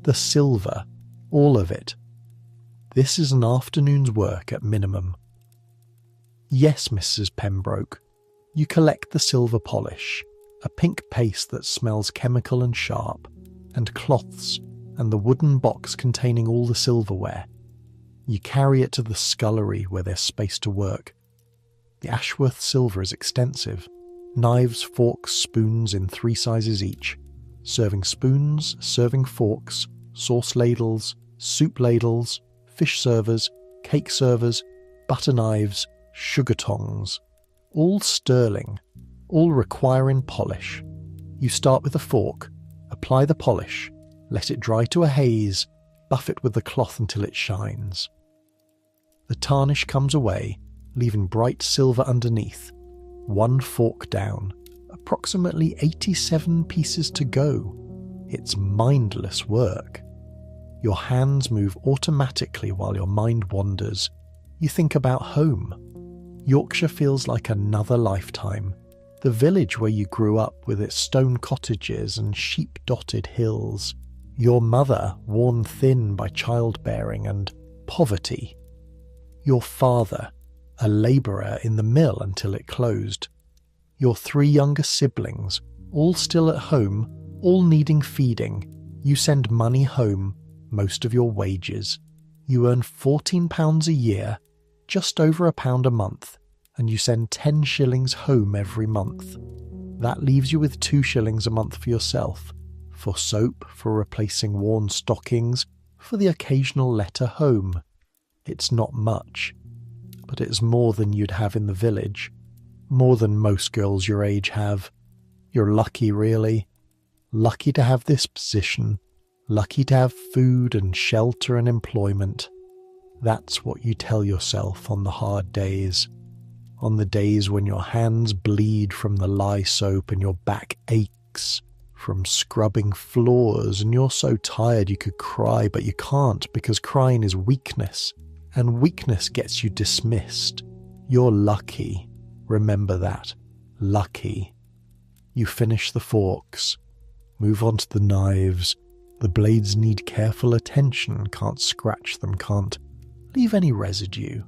The silver. All of it. This is an afternoon's work at minimum. Yes, Mrs. Pembroke. You collect the silver polish, a pink paste that smells chemical and sharp, and cloths, and the wooden box containing all the silverware. You carry it to the scullery where there's space to work. The Ashworth silver is extensive. Knives, forks, spoons in 3 sizes each. Serving spoons, serving forks, sauce ladles, soup ladles, fish servers, cake servers, butter knives, sugar tongs. All sterling, all requiring polish. You start with a fork, apply the polish, let it dry to a haze, buff it with the cloth until it shines. The tarnish comes away, leaving bright silver underneath. 1 fork down, approximately 87 pieces to go. It's mindless work. Your hands move automatically while your mind wanders. You think about home. Yorkshire feels like another lifetime. The village where you grew up with its stone cottages and sheep-dotted hills. Your mother, worn thin by childbearing and poverty. Your father, a labourer in the mill until it closed. Your 3 younger siblings, all still at home, all needing feeding. You send money home, most of your wages. You earn £14 a year, just over £1 a month, and you send 10 shillings home every month. That leaves you with 2 shillings a month for yourself, for soap, for replacing worn stockings, for the occasional letter home. It's not much, but it's more than you'd have in the village, more than most girls your age have. You're lucky, really. lucky to have this position, lucky to have food and shelter and employment. That's what you tell yourself on the hard days, on the days when your hands bleed from the lye soap and your back aches from scrubbing floors and you're so tired you could cry, but you can't because crying is weakness, and weakness gets you dismissed. You're lucky. Remember that. Lucky. You finish the forks, move on to the knives. The blades need careful attention, can't scratch them, can't leave any residue.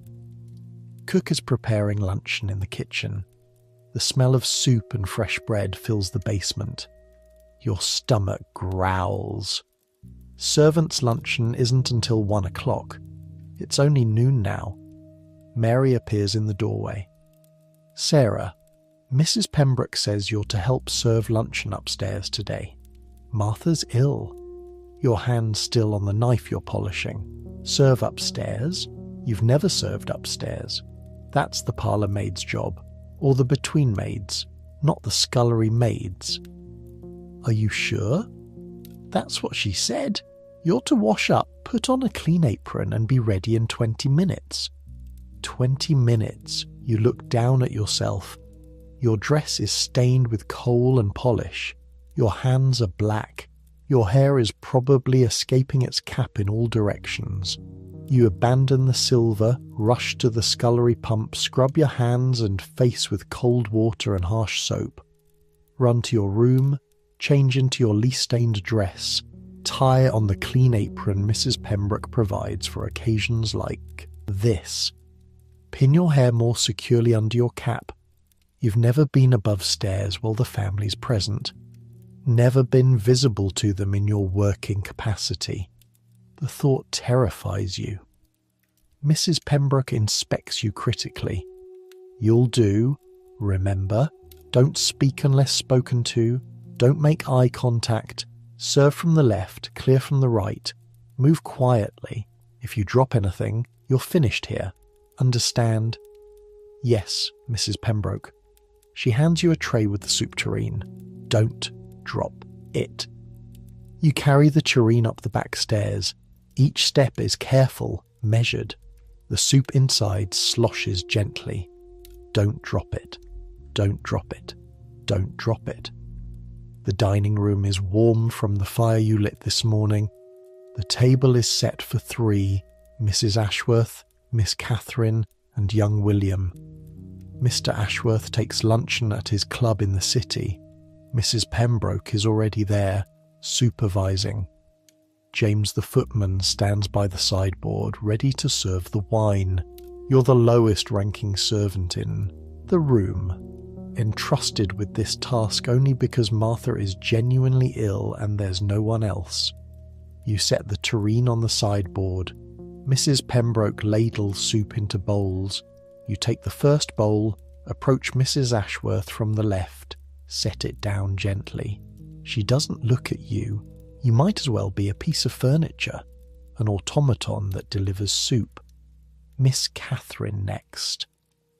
Cook is preparing luncheon in the kitchen. The smell of soup and fresh bread fills the basement. Your stomach growls. Servants' luncheon isn't until 1 o'clock. It's only noon now. Mary appears in the doorway. Sarah, Mrs. Pembroke says you're to help serve luncheon upstairs today. Martha's ill. Your hand's still on the knife you're polishing. Serve upstairs? You've never served upstairs. That's the parlour maid's job, or the between maids, not the scullery maids. Are you sure? That's what she said. You're to wash up, put on a clean apron and be ready in 20 minutes. 20 minutes. You look down at yourself. Your dress is stained with coal and polish. Your hands are black. Your hair is probably escaping its cap in all directions. You abandon the silver, rush to the scullery pump, scrub your hands and face with cold water and harsh soap. Run to your room, change into your least-stained dress, tie on the clean apron Mrs. Pembroke provides for occasions like this. Pin your hair more securely under your cap. You've never been above stairs while the family's present. Never been visible to them in your working capacity. The thought terrifies you. Mrs. Pembroke inspects you critically. You'll do. Remember, don't speak unless spoken to. Don't make eye contact. Serve from the left, clear from the right. Move quietly. If you drop anything, you're finished here. Understand? Yes, Mrs. Pembroke. She hands you a tray with the soup tureen. Don't drop it. You carry the tureen up the back stairs. Each step is careful, measured. The soup inside sloshes gently. Don't drop it. Don't drop it. Don't drop it. The dining room is warm from the fire you lit this morning. The table is set for 3, Mrs. Ashworth, Miss Catherine, and young William. Mr. Ashworth takes luncheon at his club in the city. Mrs. Pembroke is already there, supervising. James the footman stands by the sideboard, ready to serve the wine. You're the lowest-ranking servant in the room, entrusted with this task only because Martha is genuinely ill and there's no one else. You set the tureen on the sideboard. Mrs. Pembroke ladles soup into bowls. You take the first bowl, approach Mrs. Ashworth from the left, set it down gently. She doesn't look at you. You might as well be a piece of furniture, an automaton that delivers soup. Miss Catherine next.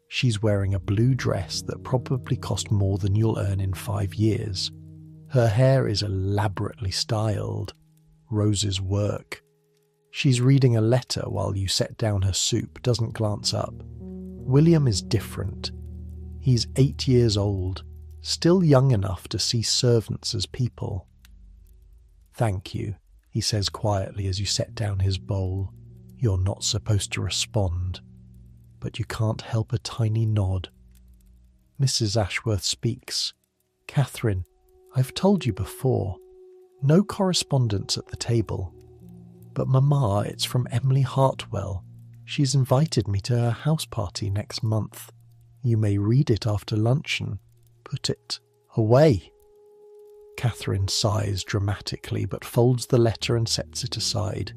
She's wearing a blue dress that probably cost more than you'll earn in 5 years. Her hair is elaborately styled. Rose's work. She's reading a letter while you set down her soup, doesn't glance up. William is different. He's 8 years old, still young enough to see servants as people. Thank you, he says quietly as you set down his bowl. You're not supposed to respond, but you can't help a tiny nod. Mrs. Ashworth speaks. Catherine, I've told you before, no correspondence at the table. But Mamma, it's from Emily Hartwell. She's invited me to her house party next month. You may read it after luncheon. Put it away. Catherine sighs dramatically but folds the letter and sets it aside.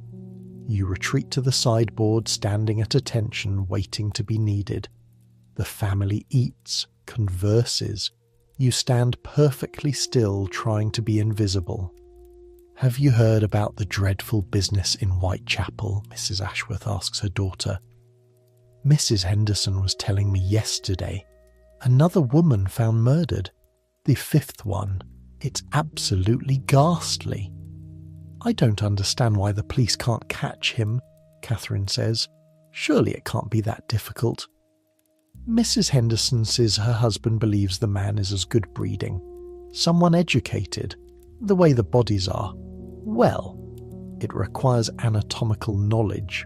You retreat to the sideboard, standing at attention, waiting to be needed. The family eats, converses. You stand perfectly still, trying to be invisible. Have you heard about the dreadful business in Whitechapel? Mrs. Ashworth asks her daughter. Mrs. Henderson was telling me yesterday. Another woman found murdered. The 5th one. It's absolutely ghastly. I don't understand why the police can't catch him, Catherine says. Surely it can't be that difficult. Mrs. Henderson says her husband believes the man is as good breeding. Someone educated, the way the bodies are. Well, it requires anatomical knowledge.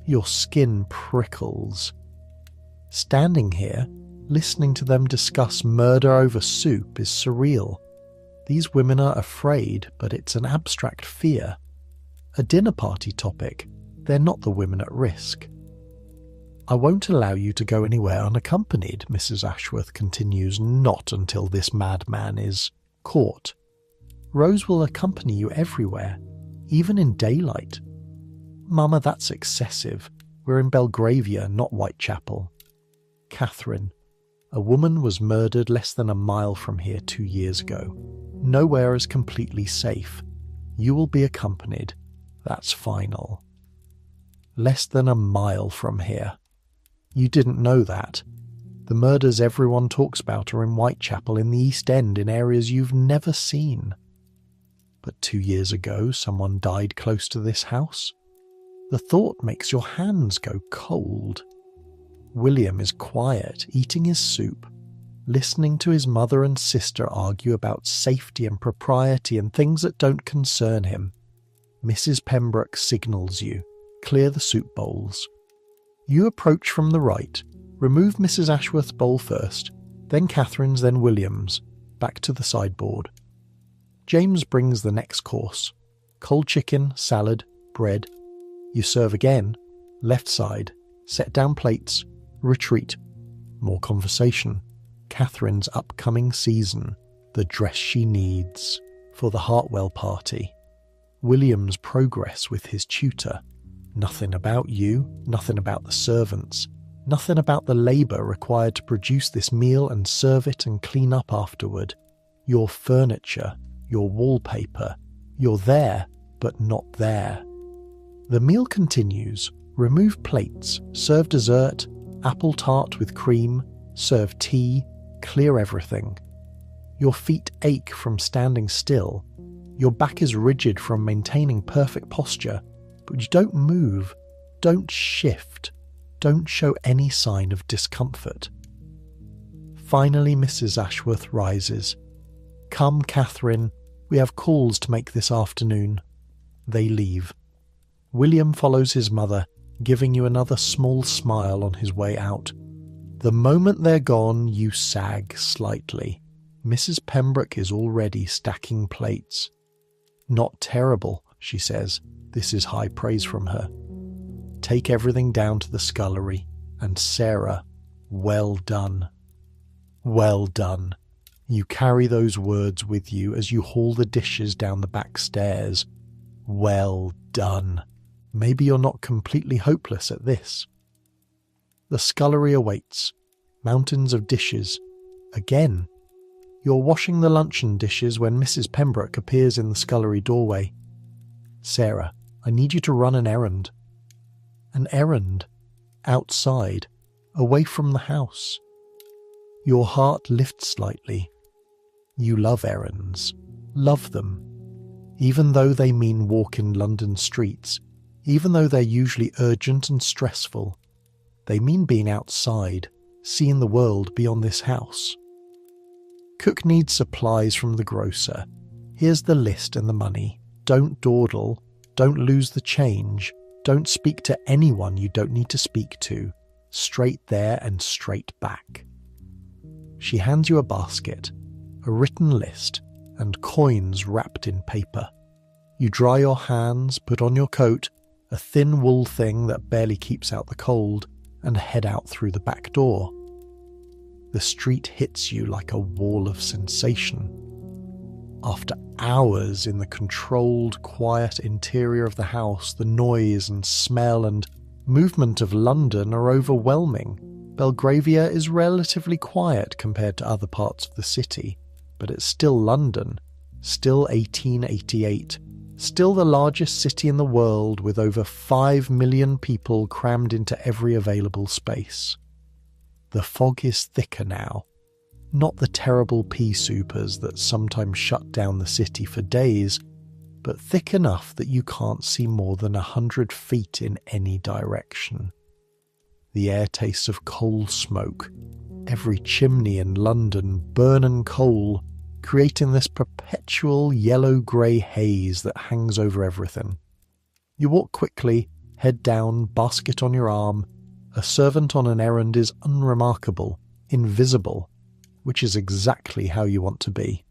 Your skin prickles. Standing here, listening to them discuss murder over soup is surreal. These women are afraid, but it's an abstract fear. A dinner party topic, they're not the women at risk. I won't allow you to go anywhere unaccompanied, Mrs. Ashworth continues, not until this madman is caught. Rose will accompany you everywhere, even in daylight. Mama, that's excessive. We're in Belgravia, not Whitechapel. Catherine, a woman was murdered less than a mile from here 2 years ago. Nowhere is completely safe. You will be accompanied. That's final. Less than a mile from here. You didn't know that. The murders everyone talks about are in Whitechapel, in the East End, in areas you've never seen. But 2 years ago, someone died close to this house. The thought makes your hands go cold. William is quiet, eating his soup, listening to his mother and sister argue about safety and propriety and things that don't concern him. Mrs. Pembroke signals you. Clear the soup bowls. You approach from the right, remove Mrs. Ashworth's bowl first, then Catherine's, then William's, back to the sideboard. James brings the next course. Cold chicken, salad, bread. You serve again, left side, set down plates, retreat. More conversation. Catherine's upcoming season, the dress she needs for the Hartwell party. William's progress with his tutor. Nothing about you, nothing about the servants, nothing about the labour required to produce this meal and serve it and clean up afterward. Your furniture, your wallpaper, you're there, but not there. The meal continues. Remove plates, serve dessert, apple tart with cream, serve tea, clear everything. Your feet ache from standing still. Your back is rigid from maintaining perfect posture. But you don't move, don't shift, don't show any sign of discomfort. Finally, Mrs. Ashworth rises. Come, Catherine, we have calls to make this afternoon. They leave. William follows his mother, giving you another small smile on his way out. The moment they're gone, you sag slightly. Mrs. Pembroke is already stacking plates. Not terrible, she says. This is high praise from her. Take everything down to the scullery, and Sarah, well done. Well done. You carry those words with you as you haul the dishes down the back stairs. Well done. Maybe you're not completely hopeless at this. The scullery awaits. Mountains of dishes. Again. You're washing the luncheon dishes when Mrs. Pembroke appears in the scullery doorway. Sarah, I need you to run an errand. An errand. Outside. Away from the house. Your heart lifts slightly. You love errands. Love them. Even though they mean walk in London streets, even though they're usually urgent and stressful, they mean being outside, seeing the world beyond this house. Cook needs supplies from the grocer. Here's the list and the money. Don't dawdle. Don't lose the change. Don't speak to anyone you don't need to speak to. Straight there and straight back. She hands you a basket, a written list, and coins wrapped in paper. You dry your hands, put on your coat, a thin wool thing that barely keeps out the cold, and head out through the back door. The street hits you like a wall of sensation. After hours in the controlled, quiet interior of the house, the noise and smell and movement of London are overwhelming. Belgravia is relatively quiet compared to other parts of the city, but it's still London, still 1888, still the largest city in the world with over 5 million people crammed into every available space. The fog is thicker now. Not the terrible pea soupers that sometimes shut down the city for days, but thick enough that you can't see more than 100 feet in any direction. The air tastes of coal smoke. Every chimney in London burning coal, creating this perpetual yellow-grey haze that hangs over everything. You walk quickly, head down, basket on your arm. A servant on an errand is unremarkable, invisible, which is exactly how you want to be.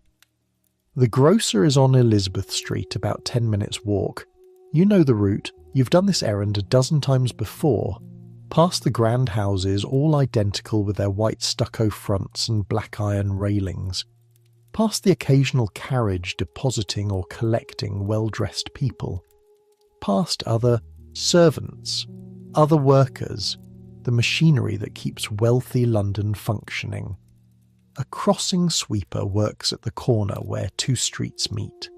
The grocer is on Elizabeth Street, about 10 minutes walk. You know the route, you've done this errand a dozen times before. Past the grand houses, all identical with their white stucco fronts and black iron railings. Past the occasional carriage depositing or collecting well-dressed people. Past other servants, other workers, the machinery that keeps wealthy London functioning. A crossing sweeper works at the corner where two streets meet.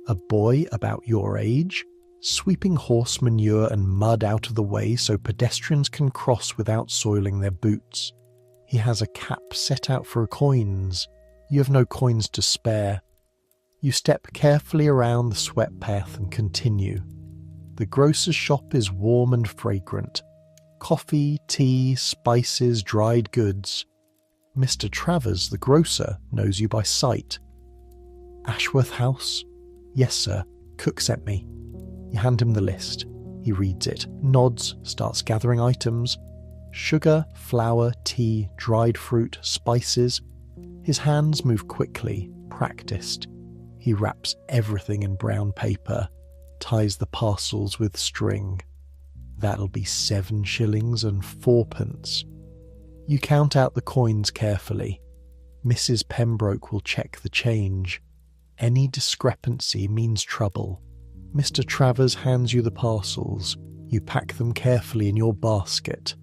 A boy about your age, sweeping horse manure and mud out of the way so pedestrians can cross without soiling their boots. He has a cap set out for coins. You have no coins to spare. You step carefully around the swept path and continue. The grocer's shop is warm and fragrant. Coffee, tea, spices, dried goods. Mr. Travers, the grocer, knows you by sight. Ashworth House? Yes, sir. Cook sent me. You hand him the list. He reads it, nods, starts gathering items. Sugar, flour, tea, dried fruit, spices. His hands move quickly, practiced. He wraps everything in brown paper, ties the parcels with string. That'll be 7 shillings and 4p. You count out the coins carefully. Mrs. Pembroke will check the change. Any discrepancy means trouble. Mr. Travers hands you the parcels. You pack them carefully in your basket.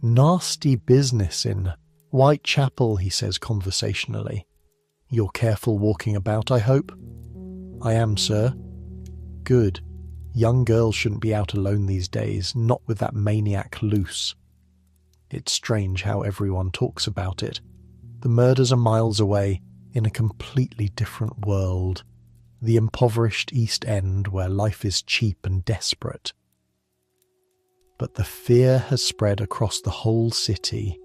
Nasty business in Whitechapel, he says conversationally. You're careful walking about, I hope? I am, sir. Good. Young girls shouldn't be out alone these days, not with that maniac loose. It's strange how everyone talks about it. The murders are miles away, in a completely different world. The impoverished East End where life is cheap and desperate. But the fear has spread across the whole city.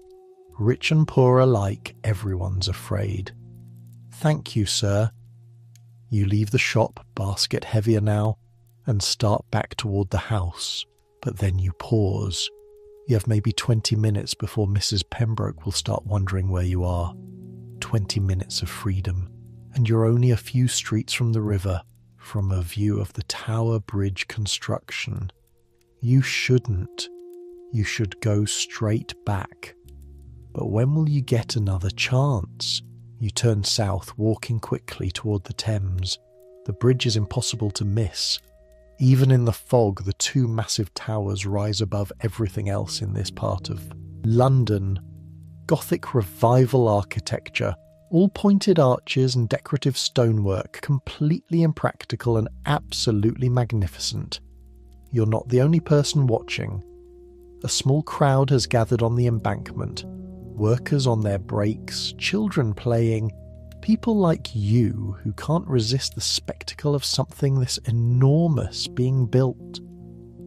Rich and poor alike, everyone's afraid. Thank you, sir. You leave the shop, basket heavier now, and start back toward the house. But then you pause. You have maybe 20 minutes before Mrs. Pembroke will start wondering where you are. 20 minutes of freedom, and you're only a few streets from the river, from a view of the Tower Bridge construction. You shouldn't. You should go straight back. But when will you get another chance? You turn south, walking quickly toward the Thames. The bridge is impossible to miss. Even in the fog, the 2 massive towers rise above everything else in this part of London. Gothic revival architecture, all pointed arches and decorative stonework, completely impractical and absolutely magnificent. You're not the only person watching. A small crowd has gathered on the embankment. Workers on their breaks, children playing, people like you who can't resist the spectacle of something this enormous being built.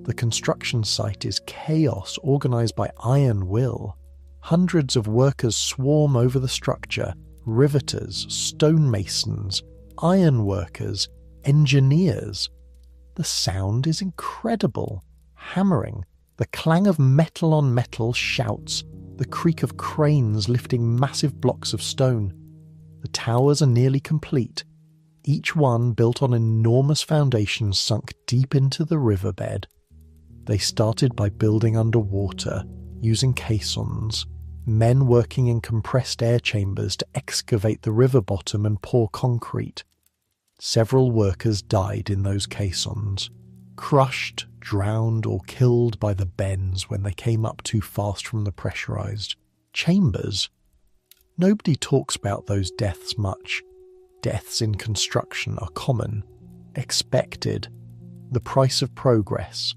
The construction site is chaos organised by iron will. Hundreds of workers swarm over the structure, riveters, stonemasons, iron workers, engineers. The sound is incredible. Hammering, the clang of metal on metal shouts, the creak of cranes lifting massive blocks of stone. The towers are nearly complete, each one built on enormous foundations sunk deep into the riverbed. They started by building underwater, using caissons, men working in compressed air chambers to excavate the river bottom and pour concrete. Several workers died in those caissons, crushed, drowned or killed by the bends when they came up too fast from the pressurized chambers. Nobody talks about those deaths much. Deaths in construction are common, expected, the price of progress.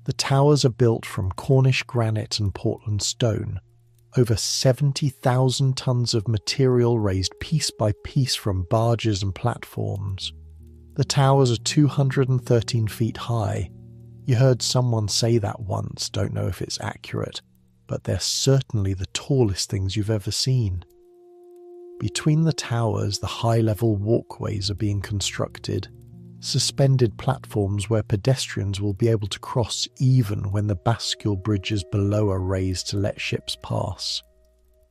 The towers are built from Cornish granite and Portland stone. Over 70,000 tons of material raised piece by piece from barges and platforms. The towers are 213 feet high. You heard someone say that once, don't know if it's accurate, but they're certainly the tallest things you've ever seen. Between the towers, the high-level walkways are being constructed, suspended platforms where pedestrians will be able to cross even when the bascule bridges below are raised to let ships pass.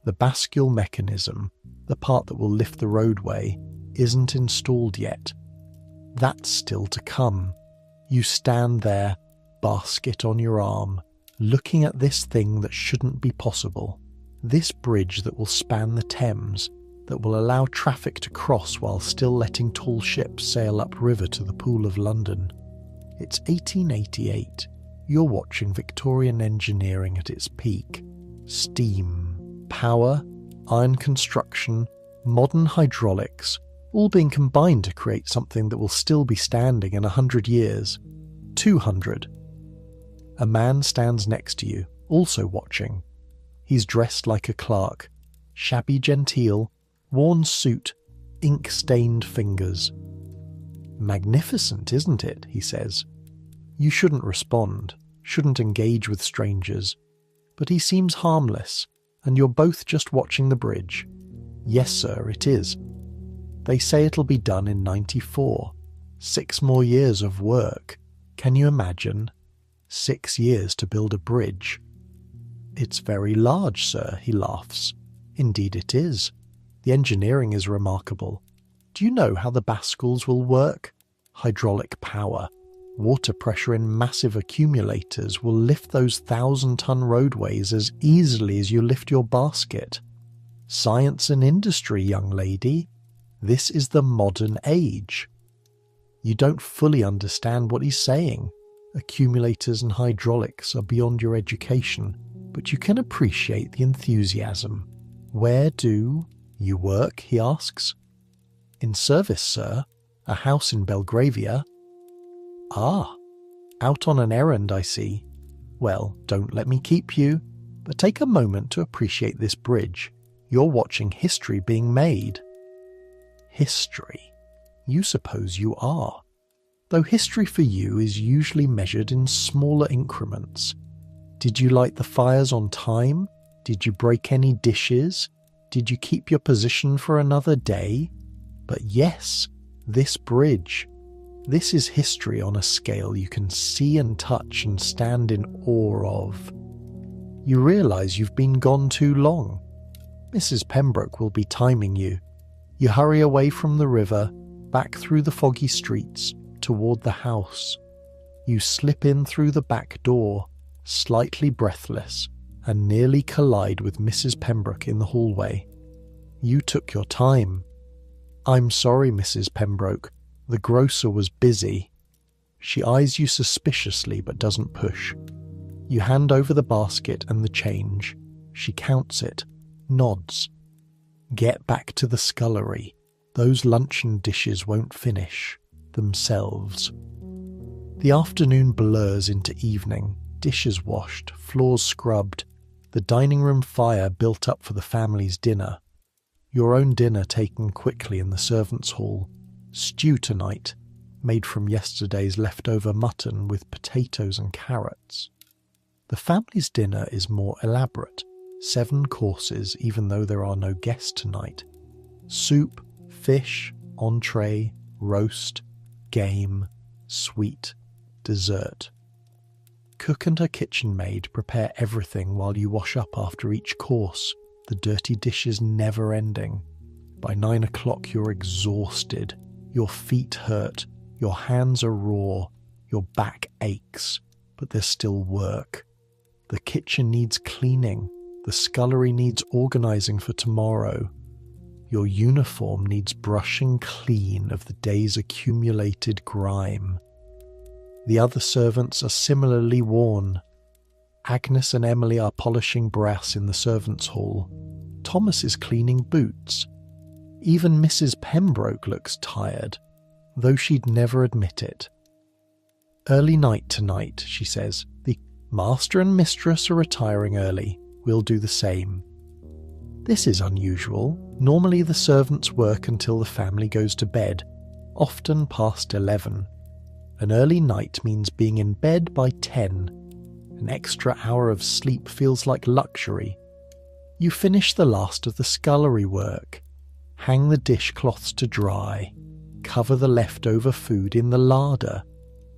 The bascule mechanism, the part that will lift the roadway, isn't installed yet. That's still to come. You stand there, basket on your arm, looking at this thing that shouldn't be possible. This bridge that will span the Thames, that will allow traffic to cross while still letting tall ships sail upriver to the Pool of London. It's 1888. You're watching Victorian engineering at its peak. Steam, power, iron construction, modern hydraulics, all being combined to create something that will still be standing in 100 years. 200. A man stands next to you, also watching. He's dressed like a clerk, shabby genteel, worn suit, ink-stained fingers. "Magnificent, isn't it?" he says. You shouldn't respond, shouldn't engage with strangers, but he seems harmless, and you're both just watching the bridge. "Yes, sir, it is. They say it'll be done in 94. 6 more years of work. Can you imagine? 6 years to build a bridge." "It's very large, sir," he laughs. "Indeed it is. The engineering is remarkable. Do you know how the bascules will work? Hydraulic power. Water pressure in massive accumulators will lift those 1,000-ton roadways as easily as you lift your basket. Science and industry, young lady. This is the modern age." You don't fully understand what he's saying. Accumulators and hydraulics are beyond your education, but you can appreciate the enthusiasm. "Where do you work?" he asks. "In service, sir. A house in Belgravia." "Ah, out on an errand, I see. Well, don't let me keep you, but take a moment to appreciate this bridge. You're watching history being made." History? You suppose you are. Though history for you is usually measured in smaller increments. Did you light the fires on time? Did you break any dishes? Did you keep your position for another day? But yes, this bridge. This is history on a scale you can see and touch and stand in awe of. You realise you've been gone too long. Mrs. Pembroke will be timing you. You hurry away from the river, back through the foggy streets, toward the house. You slip in through the back door, slightly breathless, and nearly collide with Mrs. Pembroke in the hallway. You took your time. "I'm sorry, Mrs. Pembroke. The grocer was busy." She eyes you suspiciously but doesn't push. You hand over the basket and the change. She counts it, nods. "Get back to the scullery. Those luncheon dishes won't finish themselves." The afternoon blurs into evening, dishes washed, floors scrubbed, the dining room fire built up for the family's dinner. Your own dinner taken quickly in the servants' hall. Stew tonight, made from yesterday's leftover mutton with potatoes and carrots. The family's dinner is more elaborate. 7 courses, even though there are no guests tonight. Soup, fish, entree, roast, game, sweet, dessert. Cook and her kitchen maid prepare everything while you wash up after each course, the dirty dishes never ending. By 9 o'clock you're exhausted, your feet hurt, your hands are raw, your back aches, but there's still work. The kitchen needs cleaning, the scullery needs organising for tomorrow. Your uniform needs brushing clean of the day's accumulated grime. The other servants are similarly worn. Agnes and Emily are polishing brass in the servants' hall. Thomas is cleaning boots. Even Mrs. Pembroke looks tired, though she'd never admit it. "Early night tonight," she says. "The master and mistress are retiring early. We'll do the same. This is unusual. Normally the servants work until the family goes to bed, often past 11. An early night means being in bed by 10. An extra hour of sleep feels like luxury. You finish the last of the scullery work, hang the dishcloths to dry, cover the leftover food in the larder,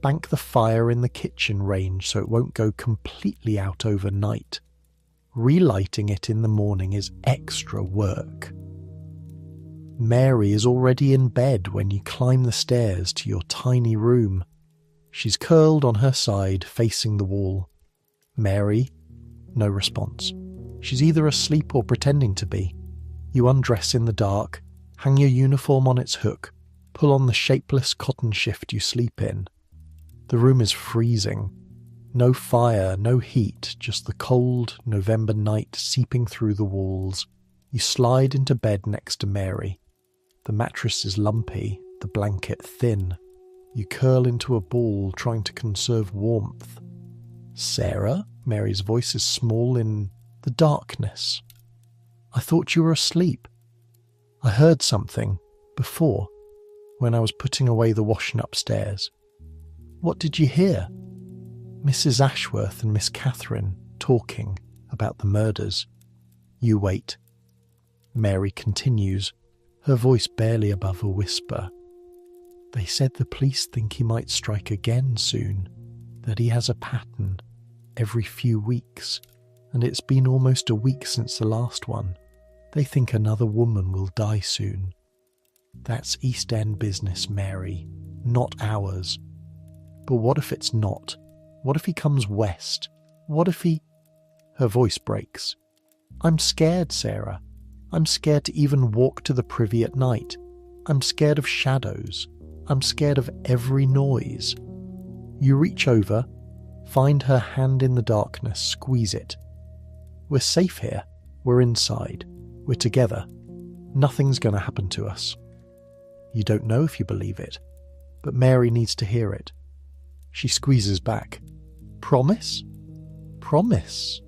bank the fire in the kitchen range so it won't go completely out overnight. Relighting it in the morning is extra work. Mary is already in bed when you climb the stairs to your tiny room. She's curled on her side, facing the wall. Mary? No response. She's either asleep or pretending to be. You undress in the dark, hang your uniform on its hook, pull on the shapeless cotton shift you sleep in. The room is freezing. No fire, no heat, just the cold November night seeping through the walls. You slide into bed next to Mary. The mattress is lumpy, the blanket thin. You curl into a ball, trying to conserve warmth. Sarah? Mary's voice is small in the darkness. I thought you were asleep. I heard something before, when I was putting away the washing upstairs. What did you hear? Mrs. Ashworth and Miss Catherine talking about the murders. You wait. Mary continues, her voice barely above a whisper. They said the police think he might strike again soon, that he has a pattern every few weeks, and it's been almost a week since the last one. They think another woman will die soon. That's East End business, Mary, not ours. But what if it's not? What if he comes west? What if he... Her voice breaks. I'm scared, Sarah. I'm scared to even walk to the privy at night. I'm scared of shadows. I'm scared of every noise. You reach over, find her hand in the darkness, squeeze it. We're safe here. We're inside. We're together. Nothing's going to happen to us. You don't know if you believe it, but Mary needs to hear it. She squeezes back. Promise? Promise.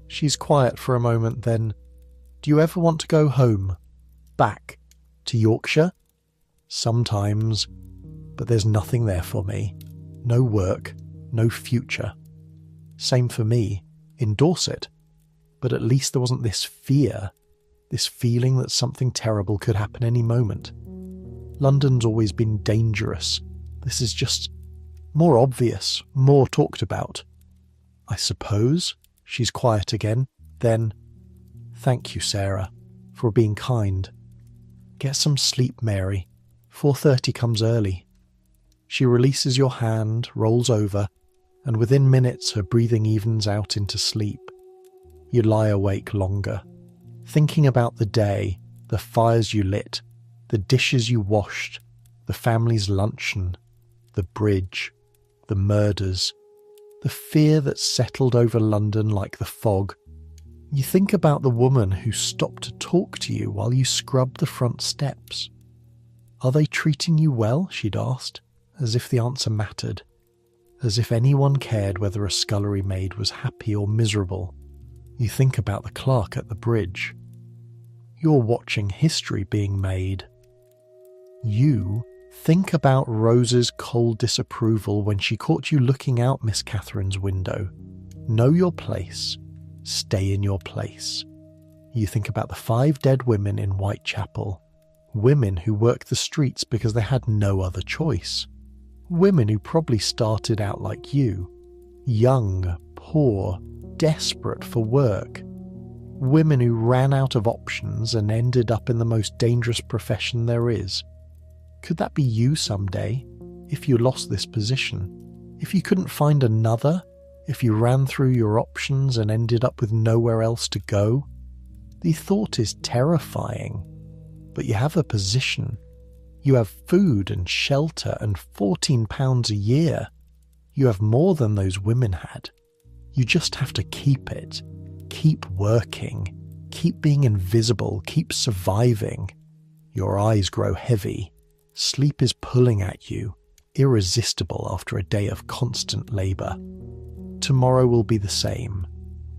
She's quiet for a moment, then, do you ever want to go home? Back? To Yorkshire? Sometimes, but there's nothing there for me. No work, no future. Same for me, in Dorset. But at least there wasn't this fear, this feeling that something terrible could happen any moment. London's always been dangerous. This is just more obvious, more talked about. I suppose. She's quiet again. Then, thank you, Sarah, for being kind. Get some sleep, Mary. 4:30 comes early. She releases your hand, rolls over, and within minutes her breathing evens out into sleep. You lie awake longer, thinking about the day, the fires you lit, the dishes you washed, the family's luncheon, the bridge, the murders, the fear that settled over London like the fog. You think about the woman who stopped to talk to you while you scrubbed the front steps. Are they treating you well? She'd asked, as if the answer mattered, as if anyone cared whether a scullery maid was happy or miserable. You think about the clerk at the bridge. You're watching history being made. You think about Rose's cold disapproval when she caught you looking out Miss Catherine's window. Know your place. Stay in your place. You think about the 5 dead women in Whitechapel. Women who worked the streets because they had no other choice. Women who probably started out like you. Young, poor, desperate for work. Women who ran out of options and ended up in the most dangerous profession there is. Could that be you someday, if you lost this position? If you couldn't find another? If you ran through your options and ended up with nowhere else to go? The thought is terrifying. But you have a position. You have food and shelter and £14 a year. You have more than those women had. You just have to keep it. Keep working. Keep being invisible. Keep surviving. Your eyes grow heavy. Sleep is pulling at you, irresistible after a day of constant labour. Tomorrow will be the same.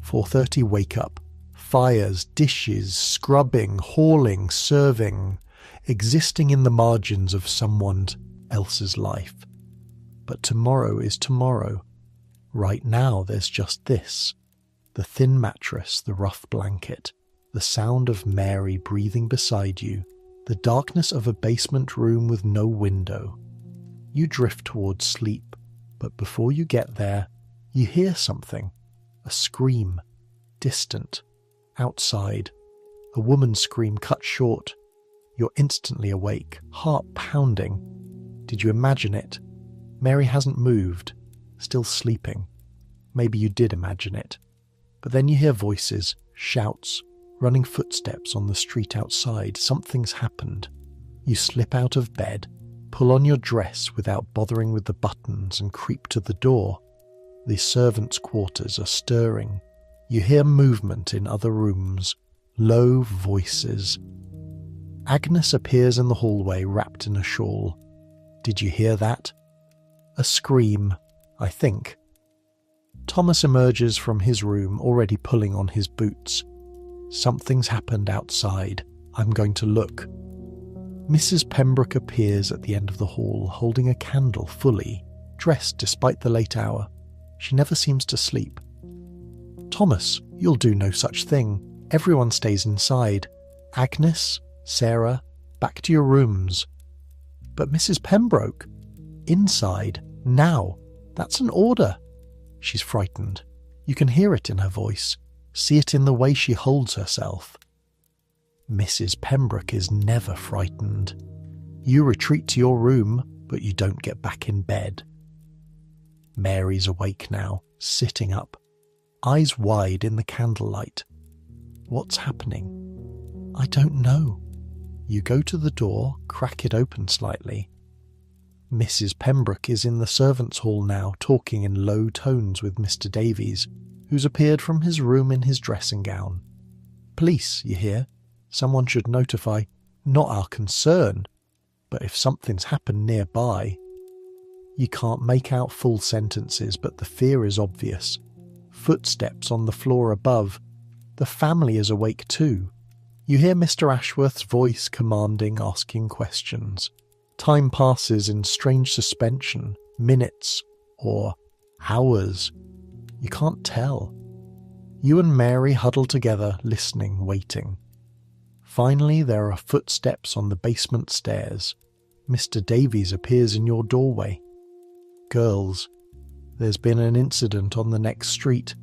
4:30 wake up. Fires, dishes, scrubbing, hauling, serving, existing in the margins of someone else's life. But tomorrow is tomorrow. Right now there's just this. The thin mattress, the rough blanket, the sound of Mary breathing beside you, the darkness of a basement room with no window. You drift towards sleep, but before you get there, you hear something. A scream. Distant. Outside. A woman's scream cut short. You're instantly awake, heart pounding. Did you imagine it? Mary hasn't moved, still sleeping. Maybe you did imagine it. But then you hear voices, shouts, running footsteps on the street outside. Something's happened. You slip out of bed, pull on your dress without bothering with the buttons and creep to the door. The servants' quarters are stirring. You hear movement in other rooms, low voices. Agnes appears in the hallway wrapped in a shawl. Did you hear that? A scream, I think. Thomas emerges from his room, already pulling on his boots. Something's happened outside. I'm going to look. Mrs. Pembroke appears at the end of the hall, holding a candle fully, dressed despite the late hour. She never seems to sleep. Thomas, you'll do no such thing. Everyone stays inside. Agnes, Sarah, back to your rooms. But Mrs. Pembroke, inside, now. That's an order. She's frightened. You can hear it in her voice, see it in the way she holds herself. Mrs. Pembroke is never frightened. You retreat to your room, but you don't get back in bed. Mary's awake now, sitting up, eyes wide in the candlelight. What's happening? I don't know. You go to the door, crack it open slightly. Mrs. Pembroke is in the servants' hall now, talking in low tones with Mr. Davies, who's appeared from his room in his dressing gown. Police, you hear? Someone should notify. Not our concern. But if something's happened nearby... You can't make out full sentences, but the fear is obvious. Footsteps on the floor above. The family is awake too. You hear Mr. Ashworth's voice commanding, asking questions. Time passes in strange suspension, minutes or hours. You can't tell. You and Mary huddle together, listening, waiting. Finally, there are footsteps on the basement stairs. Mr. Davies appears in your doorway. Girls, there's been an incident on the next street.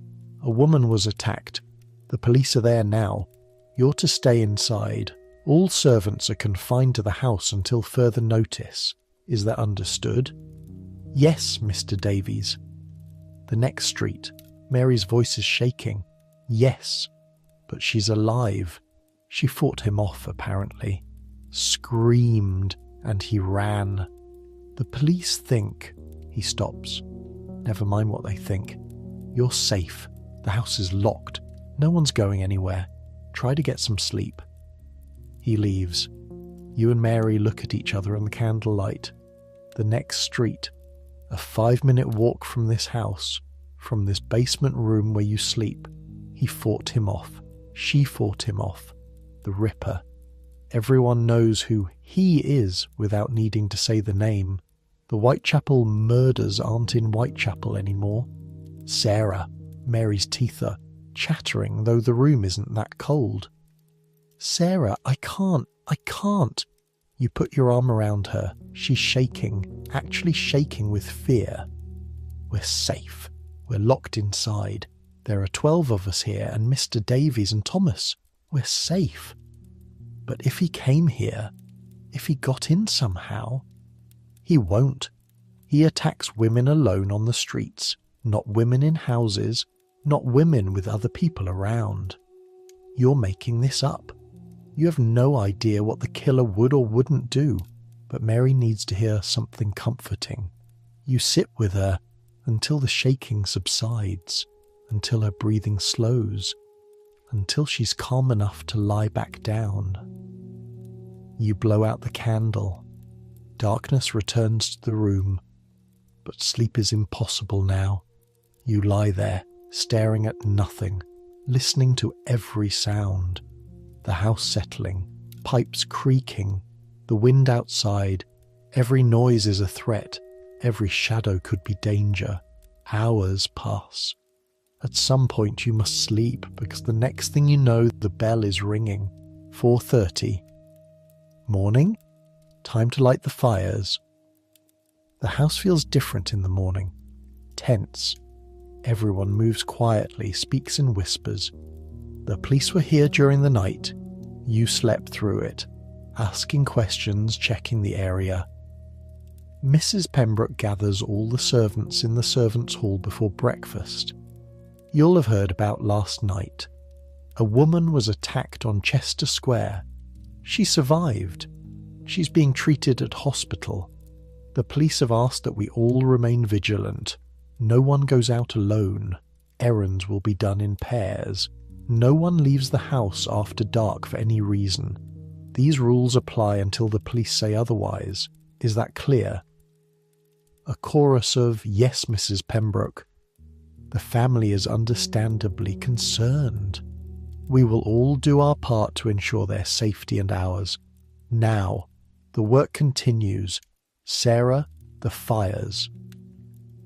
A woman was attacked. The police are there now. You're to stay inside. All servants are confined to the house until further notice. Is that understood? Yes, Mr. Davies. The next street. Mary's voice is shaking. Yes, but she's alive. She fought him off, apparently. Screamed, and he ran. The police think... He stops. Never mind what they think. You're safe. The house is locked. No one's going anywhere. Try to get some sleep. He leaves. You and Mary look at each other in the candlelight. The next street. A 5-minute walk from this house. From this basement room where you sleep. He fought him off. She fought him off. The Ripper. Everyone knows who he is without needing to say the name. The Whitechapel murders aren't in Whitechapel anymore. Sarah, Mary's teeth are chattering, though the room isn't that cold. Sarah, I can't. You put your arm around her. She's shaking, actually shaking with fear. We're safe. We're locked inside. There are 12 of us here, and Mr. Davies and Thomas. We're safe. But if he came here, if he got in somehow... He won't. He attacks women alone on the streets, not women in houses, not women with other people around. You're making this up. You have no idea what the killer would or wouldn't do, but Mary needs to hear something comforting. You sit with her until the shaking subsides, until her breathing slows, until she's calm enough to lie back down. You blow out the candle. Darkness returns to the room, but sleep is impossible now. You lie there, staring at nothing, listening to every sound. The house settling, pipes creaking, the wind outside. Every noise is a threat. Every shadow could be danger. Hours pass. At some point you must sleep, because the next thing you know, the bell is ringing. 4:30. Morning? Time to light the fires. The house feels different in the morning. Tense. Everyone moves quietly, speaks in whispers. The police were here during the night. You slept through it, asking questions, checking the area. Mrs. Pembroke gathers all the servants in the servants' hall before breakfast. You'll have heard about last night. A woman was attacked on Chester Square. She survived. She's being treated at hospital. The police have asked that we all remain vigilant. No one goes out alone. Errands will be done in pairs. No one leaves the house after dark for any reason. These rules apply until the police say otherwise. Is that clear? A chorus of, "Yes, Mrs. Pembroke." The family is understandably concerned. We will all do our part to ensure their safety and ours. Now, the work continues. Sarah, the fires.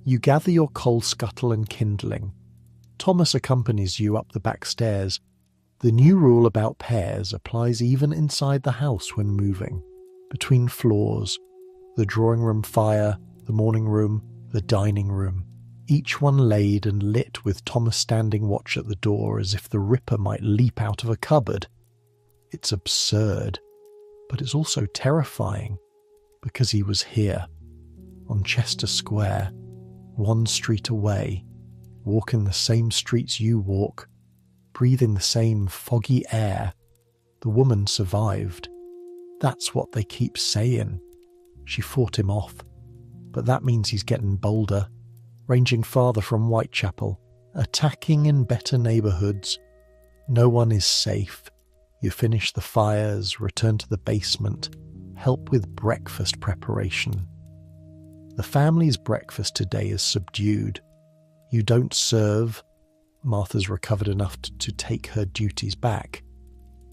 You gather your coal scuttle and kindling. Thomas accompanies you up the back stairs. The new rule about pairs applies even inside the house when moving. Between floors, the drawing room fire, the morning room, the dining room, each one laid and lit with Thomas standing watch at the door as if the Ripper might leap out of a cupboard. It's absurd, but it's also terrifying, because he was here, on Chester Square, one street away, walking the same streets you walk, breathing the same foggy air. The woman survived. That's what they keep saying. She fought him off. But that means he's getting bolder, ranging farther from Whitechapel, attacking in better neighbourhoods. No one is safe. You finish the fires, return to the basement, help with breakfast preparation. The family's breakfast today is subdued. You don't serve. Martha's recovered enough to take her duties back.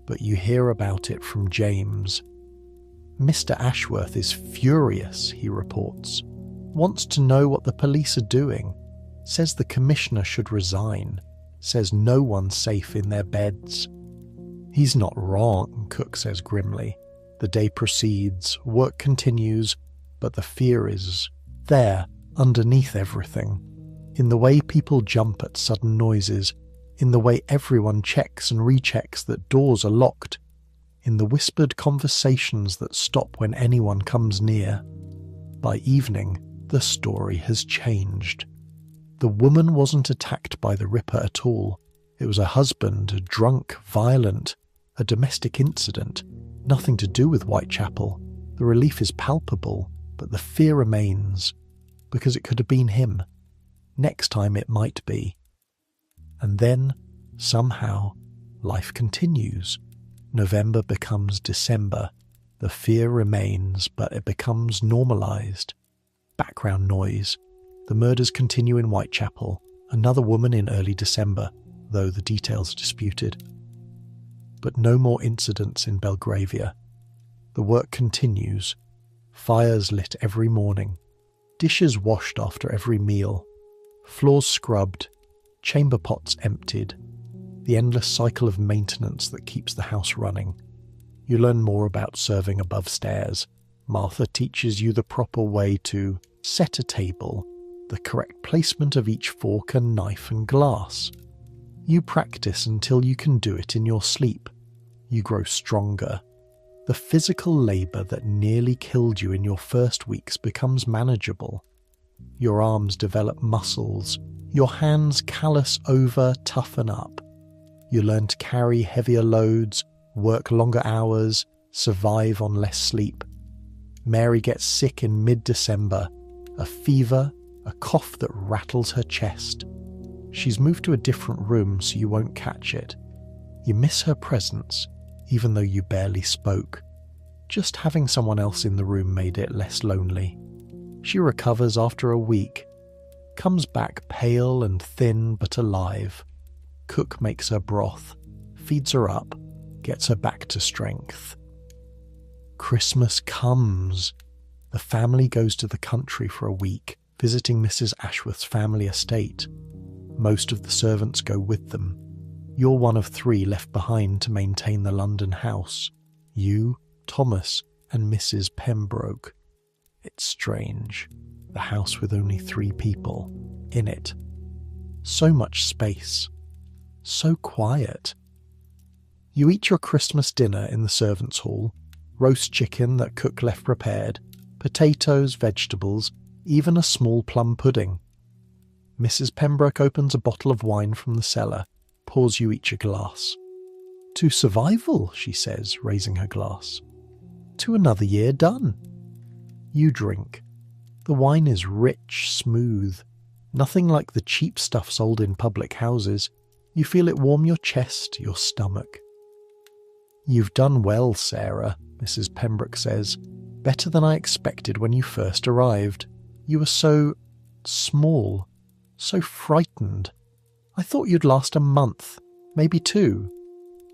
But you hear about it from James. Mr. Ashworth is furious, he reports. Wants to know what the police are doing. Says the commissioner should resign. Says no one's safe in their beds. He's not wrong, Cook says grimly. The day proceeds, work continues, but the fear is there, underneath everything. In the way people jump at sudden noises, in the way everyone checks and rechecks that doors are locked, in the whispered conversations that stop when anyone comes near. By evening, the story has changed. The woman wasn't attacked by the Ripper at all. It was a husband, drunk, violent, a domestic incident, nothing to do with Whitechapel. The relief is palpable, but the fear remains, because it could have been him. Next time it might be. And then, somehow, life continues. November becomes December. The fear remains, but it becomes normalised. Background noise. The murders continue in Whitechapel. Another woman in early December, though the details are disputed. But no more incidents in Belgravia. The work continues. Fires lit every morning. Dishes washed after every meal. Floors scrubbed. Chamber pots emptied. The endless cycle of maintenance that keeps the house running. You learn more about serving above stairs. Martha teaches you the proper way to set a table, the correct placement of each fork and knife and glass. You practice until you can do it in your sleep. You grow stronger. The physical labour that nearly killed you in your first weeks becomes manageable. Your arms develop muscles. Your hands callus over, toughen up. You learn to carry heavier loads, work longer hours, survive on less sleep. Mary gets sick in mid-December. A fever, a cough that rattles her chest. She's moved to a different room so you won't catch it. You miss her presence, even though you barely spoke. Just having someone else in the room made it less lonely. She recovers after a week. Comes back pale and thin but alive. cook makes her broth, feeds her up, gets her back to strength. Christmas comes. The family goes to the country for a week, visiting Mrs. Ashworth's family estate. Most of the servants go with them. You're one of 3 left behind to maintain the London house. You, Thomas, and Mrs. Pembroke. It's strange. The house with only 3 people in it. So much space. So quiet. You eat your Christmas dinner in the servants' hall. Roast chicken that cook left prepared, potatoes, vegetables, even a small plum pudding. Mrs. Pembroke opens a bottle of wine from the cellar, pours you each a glass. To survival, she says, raising her glass. To another year done. You drink. The wine is rich, smooth. Nothing like the cheap stuff sold in public houses. You feel it warm your chest, your stomach. You've done well, Sarah, Mrs. Pembroke says. Better than I expected when you first arrived. You were so small, so frightened. I thought you'd last a month, maybe 2.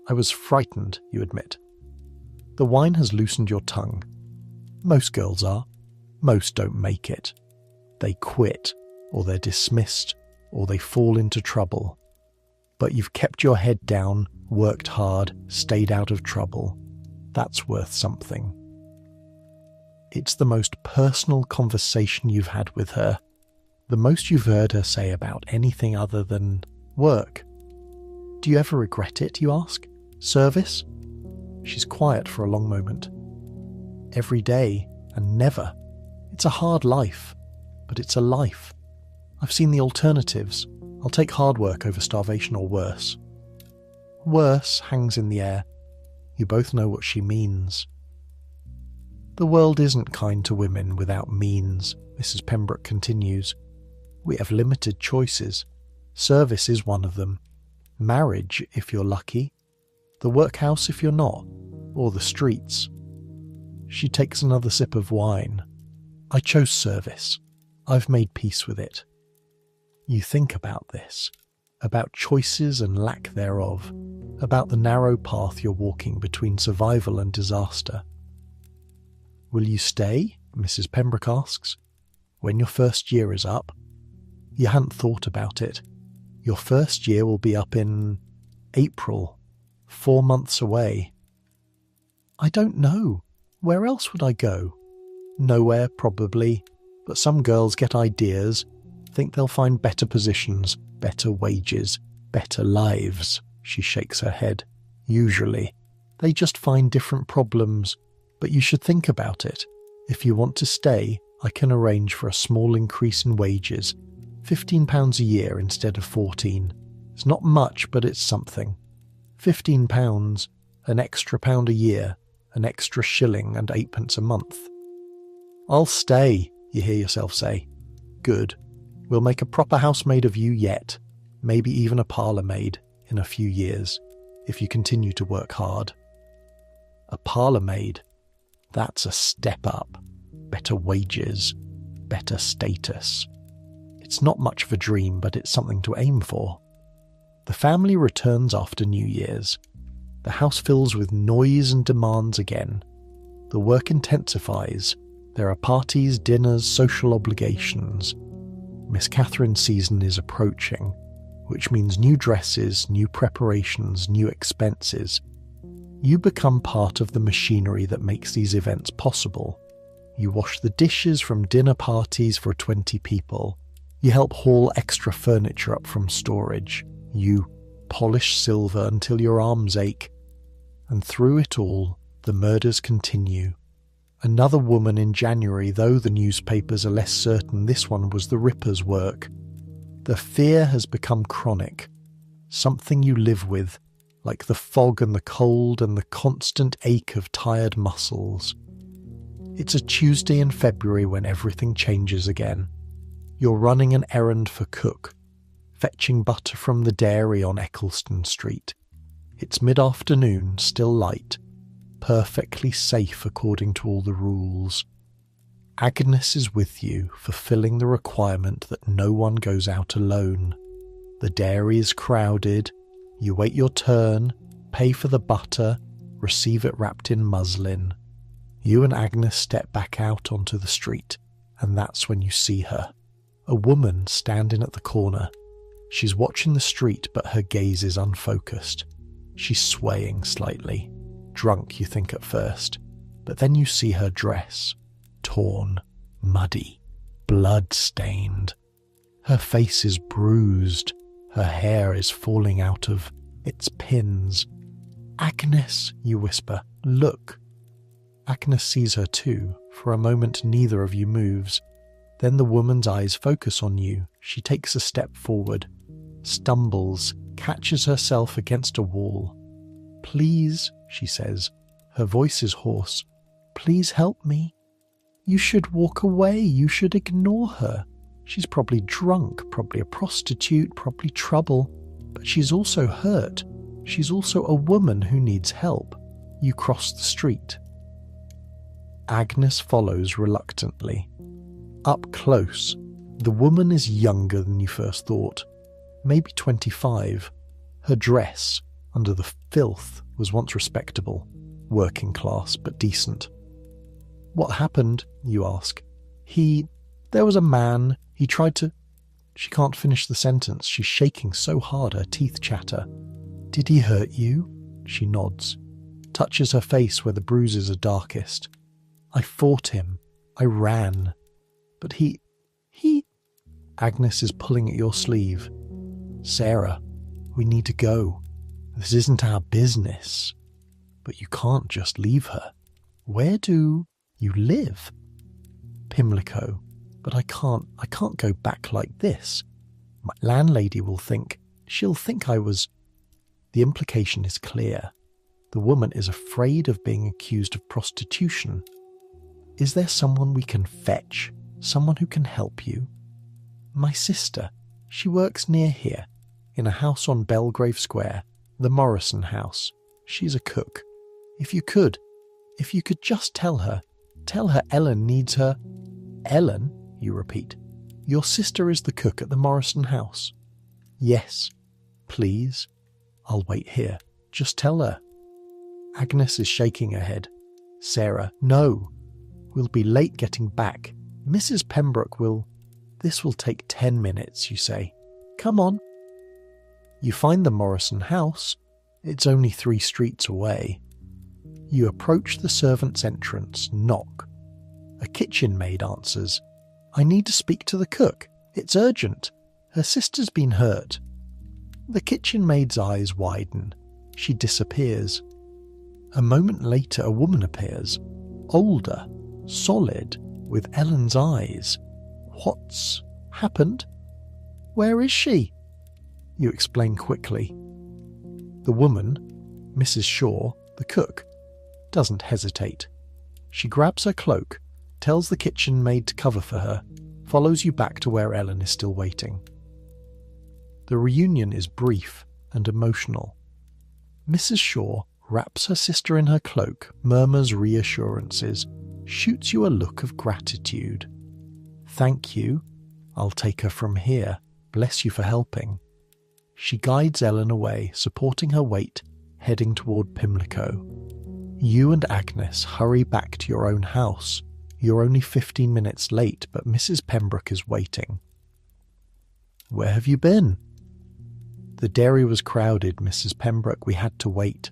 I was frightened, you admit. The wine has loosened your tongue. Most girls are. Most don't make it. They quit, or they're dismissed, or they fall into trouble. But you've kept your head down, worked hard, stayed out of trouble. That's worth something. It's the most personal conversation you've had with her. The most you've heard her say about anything other than work. Do you ever regret it, you ask? Service? She's quiet for a long moment. Every day, and never. It's a hard life, but it's a life. I've seen the alternatives. I'll take hard work over starvation or worse. Worse hangs in the air. You both know what she means. The world isn't kind to women without means, Mrs. Pembroke continues. We have limited choices. Service is one of them. Marriage, if you're lucky. The workhouse if you're not. Or the streets. She takes another sip of wine. I chose service. I've made peace with it. You think about this. About choices and lack thereof. About the narrow path you're walking between survival and disaster. Will you stay? Mrs. Pembroke asks. When your first year is up? You hadn't thought about it. Your first year will be up in April, 4 months away. I don't know. Where else would I go? Nowhere, probably. But some girls get ideas, think they'll find better positions, better wages, better lives. She shakes her head. Usually. They just find different problems. But you should think about it. If you want to stay, I can arrange for a small increase in wages. £15 a year instead of 14. It's not much, but it's something. £15, an extra pound a year, an extra shilling and 8p a month. I'll stay, you hear yourself say. Good. We'll make a proper housemaid of you yet. Maybe even a parlour maid in a few years, if you continue to work hard. A parlour maid. That's a step up. Better wages. Better status. It's not much of a dream, but it's something to aim for. The family returns after New Year's. The house fills with noise and demands again. The work intensifies. There are parties, dinners, social obligations. Miss Catherine's season is approaching, which means new dresses, new preparations, new expenses. You become part of the machinery that makes these events possible. You wash the dishes from dinner parties for 20 people. You help haul extra furniture up from storage. You polish silver until your arms ache. And through it all, the murders continue. Another woman in January, though the newspapers are less certain this one was the Ripper's work. The fear has become chronic. Something you live with, like the fog and the cold and the constant ache of tired muscles. It's a Tuesday in February when everything changes again. You're running an errand for Cook, fetching butter from the dairy on Eccleston Street. It's mid-afternoon, still light, perfectly safe according to all the rules. Agnes is with you, fulfilling the requirement that no one goes out alone. The dairy is crowded, You wait your turn, pay for the butter, receive it wrapped in muslin. You and Agnes step back out onto the street, and that's when you see her. A woman standing at the corner. She's watching the street, but her gaze is unfocused. She's swaying slightly. Drunk, you think at first, but then you see her dress. Torn, muddy, blood-stained. Her face is bruised. Her hair is falling out of its pins. "Agnes," you whisper, "look." Agnes sees her too. For a moment neither of you moves. Then the woman's eyes focus on you. She takes a step forward, stumbles, catches herself against a wall. "Please," she says. Her voice is hoarse. "Please help me. You should walk away. You should ignore her. She's probably drunk, probably a prostitute, probably trouble. But she's also hurt. She's also a woman who needs help." You cross the street. Agnes follows reluctantly. Up close, the woman is younger than you first thought. Maybe 25. Her dress, under the filth, was once respectable. Working class, but decent. "What happened?" you ask. There was a man. He tried to..." She can't finish the sentence. She's shaking so hard her teeth chatter. "Did he hurt you?" She nods. Touches her face where the bruises are darkest. "I fought him. I ran. But he... Agnes is pulling at your sleeve. "Sarah, we need to go. This isn't our business." "But you can't just leave her. Where do you live?" "Pimlico. But I can't go back like this. My landlady will think... She'll think I was..." The implication is clear. The woman is afraid of being accused of prostitution. "Is there someone we can fetch? Someone who can help you?" "My sister. She works near here, in a house on Belgrave Square, the Morrison house. She's a cook. If you could just tell her Ellen needs her..." "Ellen?" you repeat. "Your sister is the cook at the Morrison house?" "Yes. Please. I'll wait here. Just tell her." Agnes is shaking her head. "Sarah, no. We'll be late getting back. Mrs. Pembroke will..." "This will take 10 minutes, you say. Come on." You find the Morrison house. It's only 3 streets away. You approach the servants' entrance, knock. A kitchen maid answers. "I need to speak to the cook. It's urgent. Her sister's been hurt." The kitchen maid's eyes widen. She disappears. A moment later a woman appears. Older, solid, with Ellen's eyes. "What's happened? Where is she?" You explain quickly. The woman, Mrs. Shaw, the cook, doesn't hesitate. She grabs her cloak, tells the kitchen maid to cover for her, follows you back to where Ellen is still waiting. The reunion is brief and emotional. Mrs. Shaw wraps her sister in her cloak, murmurs reassurances, shoots you a look of gratitude. "Thank you. I'll take her from here. Bless you for helping." She guides Ellen away, supporting her weight, heading toward Pimlico. You and Agnes hurry back to your own house. You're only 15 minutes late, but Mrs. Pembroke is waiting. "Where have you been?" "The dairy was crowded, Mrs. Pembroke. We had to wait."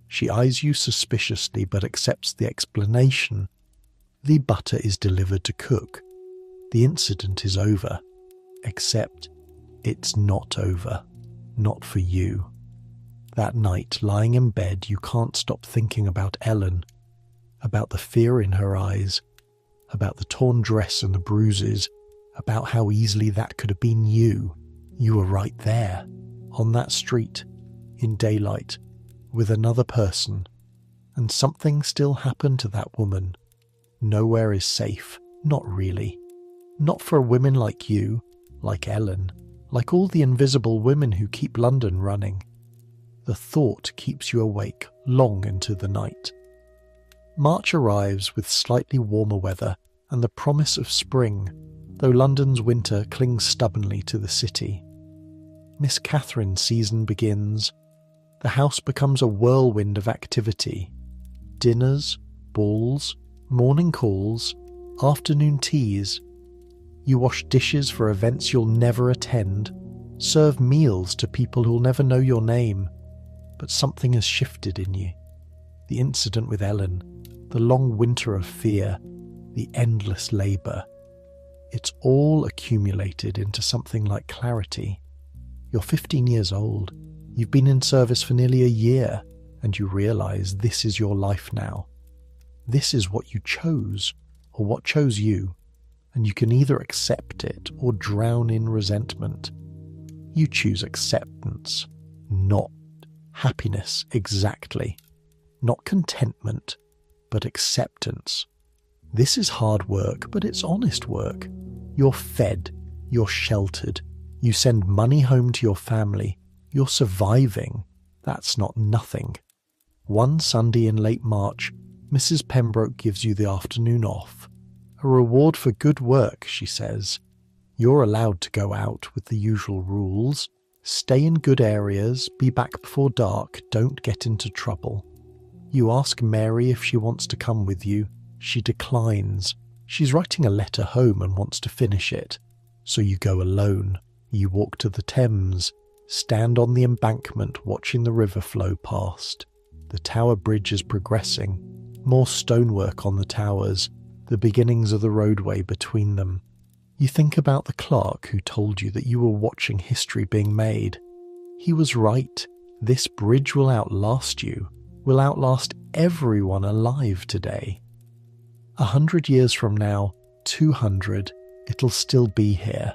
She eyes you suspiciously, but accepts the explanation. "The butter is delivered to cook. The incident is over. Except it's not over. Not for you." That night, lying in bed, you can't stop thinking about Ellen, about the fear in her eyes, about the torn dress and the bruises, about how easily that could have been you. You were right there, on that street, in daylight, with another person, and something still happened to that woman. Nowhere is safe, not really. Not for women like you, like Ellen, like all the invisible women who keep London running. The thought keeps you awake long into the night. March arrives with slightly warmer weather and the promise of spring, though London's winter clings stubbornly to the city. Miss Catherine's season begins. The house becomes a whirlwind of activity. Dinners, balls, morning calls, afternoon teas. You wash dishes for events you'll never attend, serve meals to people who'll never know your name. But something has shifted in you. The incident with Ellen, the long winter of fear, the endless labour. It's all accumulated into something like clarity. You're 15 years old. You've been in service for nearly a year, and you realise this is your life now. This is what you chose, or what chose you, and you can either accept it or drown in resentment. You choose acceptance, not happiness exactly. Not contentment, but acceptance. This is hard work, but it's honest work. You're fed, you're sheltered, you send money home to your family, you're surviving. That's not nothing. One Sunday in late March, Mrs. Pembroke gives you the afternoon off. A reward for good work, she says. You're allowed to go out with the usual rules. Stay in good areas, be back before dark, don't get into trouble. You ask Mary if she wants to come with you. She declines. She's writing a letter home and wants to finish it. So you go alone. You walk to the Thames, stand on the embankment watching the river flow past. The Tower Bridge is progressing. More stonework on the towers, the beginnings of the roadway between them. You think about the clerk who told you that you were watching history being made. He was right. This bridge will outlast you, will outlast everyone alive today. 100 years from now, 200, it'll still be here.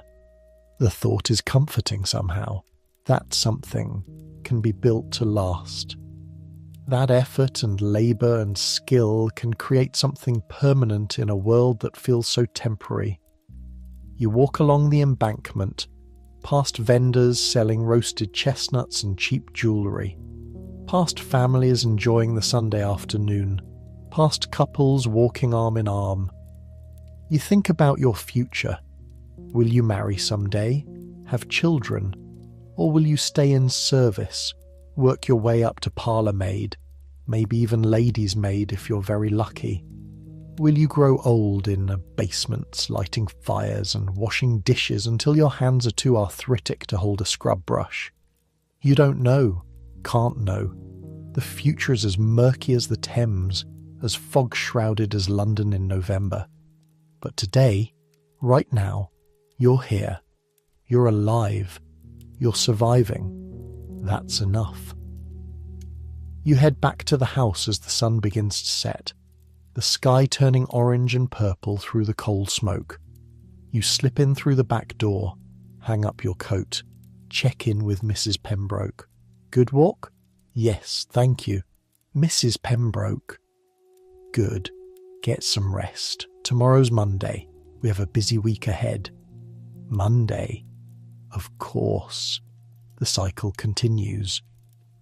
The thought is comforting somehow. That something can be built to last. That effort and labour and skill can create something permanent in a world that feels so temporary. You walk along the embankment, past vendors selling roasted chestnuts and cheap jewellery, past families enjoying the Sunday afternoon, past couples walking arm in arm. You think about your future. Will you marry someday, have children, or will you stay in service, work your way up to parlour maid, maybe even lady's maid if you're very lucky? Will you grow old in a basement, lighting fires and washing dishes until your hands are too arthritic to hold a scrub brush? You don't know, can't know. The future is as murky as the Thames, as fog-shrouded as London in November. But today, right now, you're here. You're alive. You're surviving. That's enough. You head back to the house as the sun begins to set, the sky turning orange and purple through the coal smoke. You slip in through the back door, hang up your coat, check in with Mrs. Pembroke. Good walk? Yes, thank you. Mrs. Pembroke. Good. Get some rest. Tomorrow's Monday. We have a busy week ahead. Monday. Of course. The cycle continues.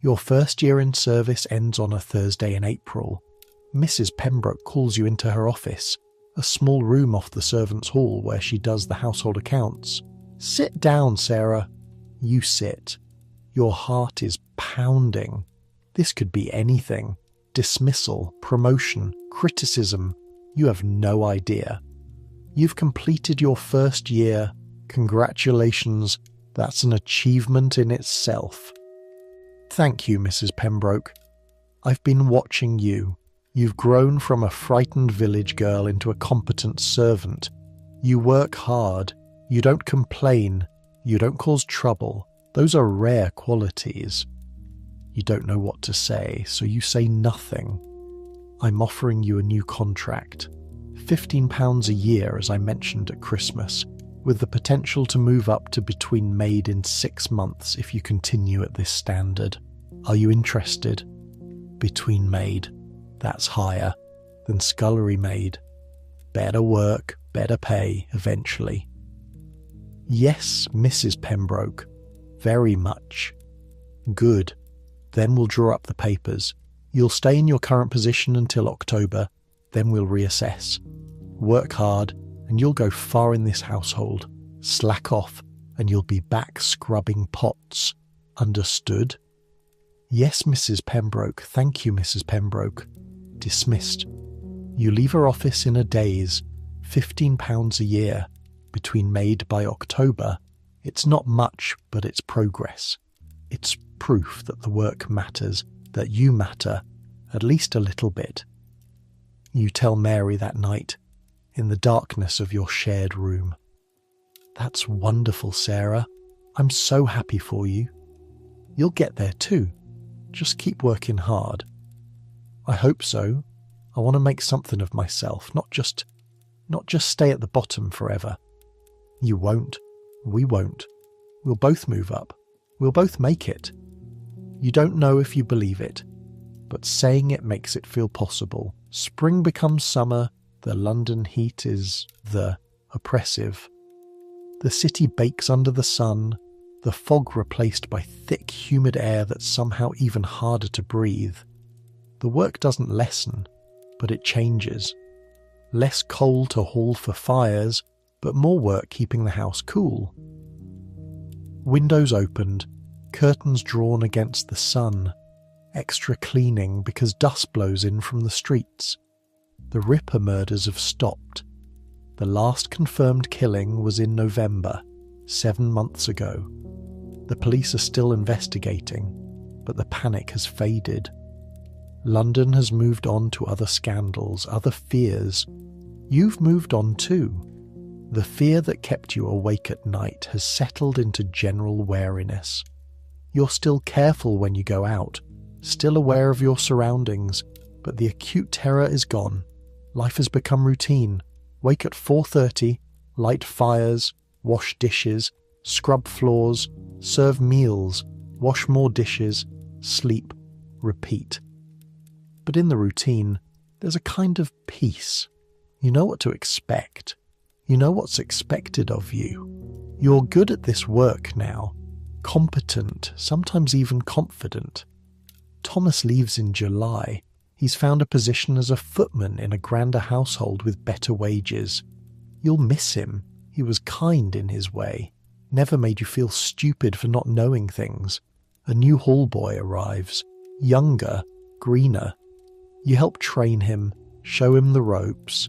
Your first year in service ends on a Thursday in April. Mrs. Pembroke calls you into her office, a small room off the servants' hall where she does the household accounts. Sit down, Sarah. You sit. Your heart is pounding. This could be anything. Dismissal, promotion, criticism. You have no idea. You've completed your first year. Congratulations. That's an achievement in itself. Thank you, Mrs. Pembroke. I've been watching you. You've grown from a frightened village girl into a competent servant. You work hard. You don't complain. You don't cause trouble. Those are rare qualities. You don't know what to say, so you say nothing. I'm offering you a new contract. £15 a year, as I mentioned at Christmas, with the potential to move up to between maid in 6 months if you continue at this standard. Are you interested? Between maid. That's higher than scullery maid. Better work, better pay, eventually. Yes, Mrs. Pembroke. Very much. Good. Then we'll draw up the papers. You'll stay in your current position until October, then we'll reassess. Work hard, and you'll go far in this household. Slack off, and you'll be back scrubbing pots. Understood? Yes, Mrs. Pembroke. Thank you, Mrs. Pembroke. Dismissed. You leave her office in a daze. £15 a year. Between made by October. It's not much, but it's progress. It's proof that the work matters, that you matter, at least a little bit. You tell Mary that night, in the darkness of your shared room. That's wonderful, Sarah. I'm so happy for you. You'll get there too. Just keep working hard. I hope so. I want to make something of myself, not just stay at the bottom forever. You won't. We won't. We'll both move up. We'll both make it. You don't know if you believe it, but saying it makes it feel possible. Spring becomes summer. The London heat is oppressive. The city bakes under the sun, the fog replaced by thick, humid air that's somehow even harder to breathe. The work doesn't lessen, but it changes. Less coal to haul for fires, but more work keeping the house cool. Windows opened, curtains drawn against the sun, extra cleaning because dust blows in from the streets. The Ripper murders have stopped. The last confirmed killing was in November, 7 months ago. The police are still investigating, but the panic has faded. London has moved on to other scandals, other fears. You've moved on too. The fear that kept you awake at night has settled into general wariness. You're still careful when you go out, still aware of your surroundings, but the acute terror is gone. Life has become routine. Wake at 4:30, light fires, wash dishes, scrub floors, serve meals, wash more dishes, sleep, repeat. But in the routine, there's a kind of peace. You know what to expect. You know what's expected of you. You're good at this work now. Competent, sometimes even confident. Thomas leaves in July. He's found a position as a footman in a grander household with better wages. You'll miss him. He was kind in his way. Never made you feel stupid for not knowing things. A new hall boy arrives. Younger, greener. You help train him, show him the ropes.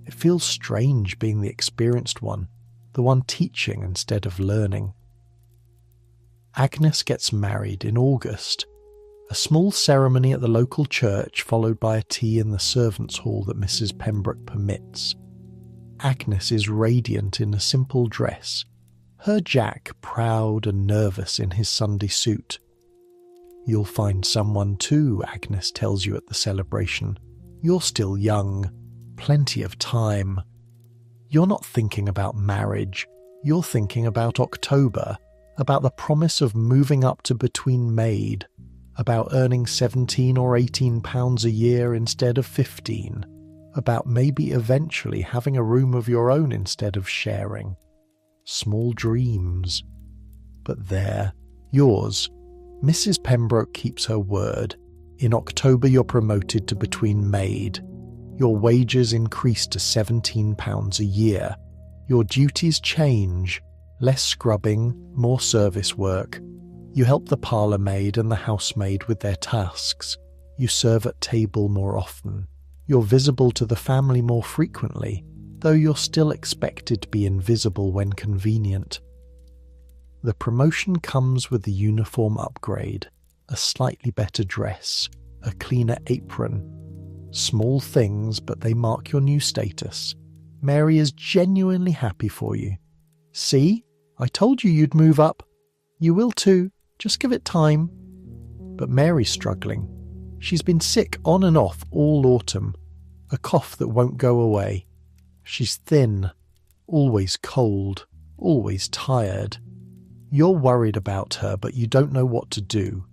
It feels strange being the experienced one, the one teaching instead of learning. Agnes gets married in August. A small ceremony at the local church followed by a tea in the servants' hall that Mrs. Pembroke permits. Agnes is radiant in a simple dress, her Jack proud and nervous in his Sunday suit. You'll find someone too, Agnes tells you at the celebration. You're still young, plenty of time. You're not thinking about marriage, you're thinking about October, about the promise of moving up to between maid, about earning £17 or £18 a year instead of 15, about maybe eventually having a room of your own instead of sharing. Small dreams. But there, yours. Mrs. Pembroke keeps her word. In October you're promoted to between maid. Your wages increase to £17 a year. Your duties change. Less scrubbing, more service work. You help the parlour maid and the housemaid with their tasks. You serve at table more often. You're visible to the family more frequently, though you're still expected to be invisible when convenient. The promotion comes with the uniform upgrade, a slightly better dress, a cleaner apron. Small things, but they mark your new status. Mary is genuinely happy for you. See? I told you you'd move up. You will too. Just give it time. But Mary's struggling. She's been sick on and off all autumn. A cough that won't go away. She's thin, always cold, always tired. You're worried about her, but you don't know what to do.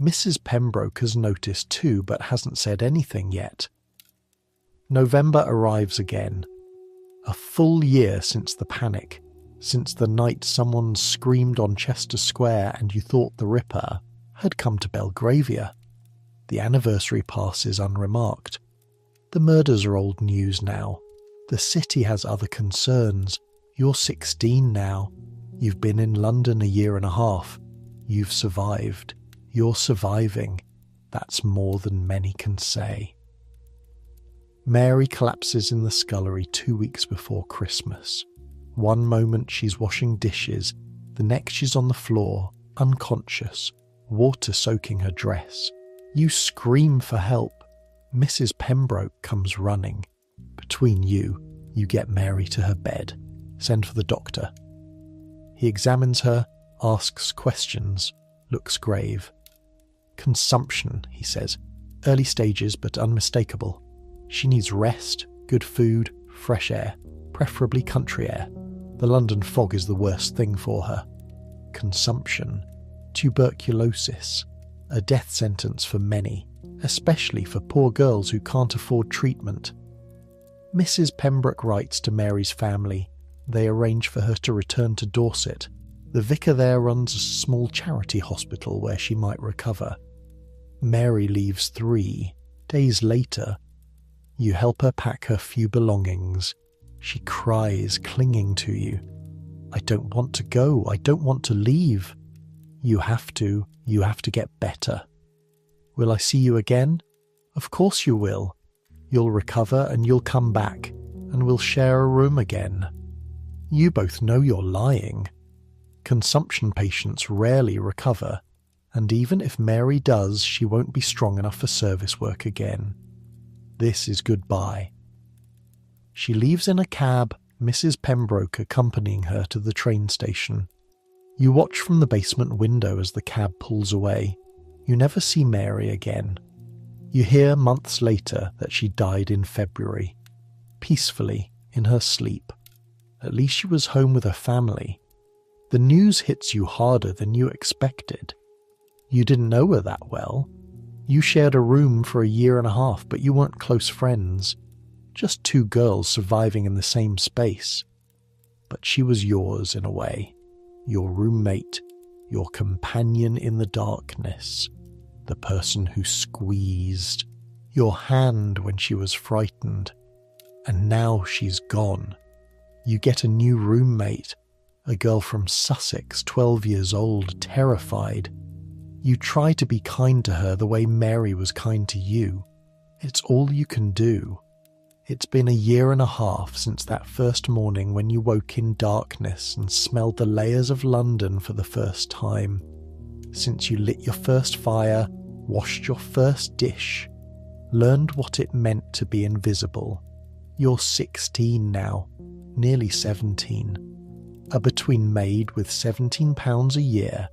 Mrs. Pembroke has noticed too, but hasn't said anything yet. November arrives again. A full year since the panic, since the night someone screamed on Chester Square and you thought the Ripper had come to Belgravia. The anniversary passes unremarked. The murders are old news now. The city has other concerns. You're 16 now. You've been in London a year and a half. You've survived. You're surviving. That's more than many can say. Mary collapses in the scullery 2 weeks before Christmas. One moment she's washing dishes, the next she's on the floor, unconscious, water soaking her dress. You scream for help. Mrs. Pembroke comes running. Between you get Mary to her bed. Send for the doctor. He examines her, asks questions, looks grave. Consumption, he says. Early stages, but unmistakable. She needs rest, good food, fresh air, preferably country air. The London fog is the worst thing for her. Consumption, tuberculosis, a death sentence for many, especially for poor girls who can't afford treatment. Mrs. Pembroke writes to Mary's family. They arrange for her to return to Dorset. The vicar there runs a small charity hospital where she might recover. Mary leaves 3 days later. You help her pack her few belongings. She cries, clinging to you. I don't want to go. I don't want to leave. You have to get better. Will I see you again? Of course you will. You'll recover and you'll come back, and we'll share a room again. You both know you're lying. Consumption patients rarely recover, and even if Mary does, she won't be strong enough for service work again. This is goodbye. She leaves in a cab, Mrs. Pembroke accompanying her to the train station. You watch from the basement window as the cab pulls away. You never see Mary again. You hear months later that she died in February, peacefully, in her sleep. At least she was home with her family. The news hits you harder than you expected. You didn't know her that well. You shared a room for a year and a half, but you weren't close friends. Just 2 girls surviving in the same space. But she was yours in a way. Your roommate, your companion in the darkness. The person who squeezed your hand when she was frightened. And now she's gone. You get a new roommate, a girl from Sussex, 12 years old, terrified. You try to be kind to her the way Mary was kind to you. It's all you can do. It's been a year and a half since that first morning when you woke in darkness and smelled the layers of London for the first time. Since you lit your first fire, washed your first dish, learned what it meant to be invisible. You're 16 now, nearly 17. A between maid with £17 a year,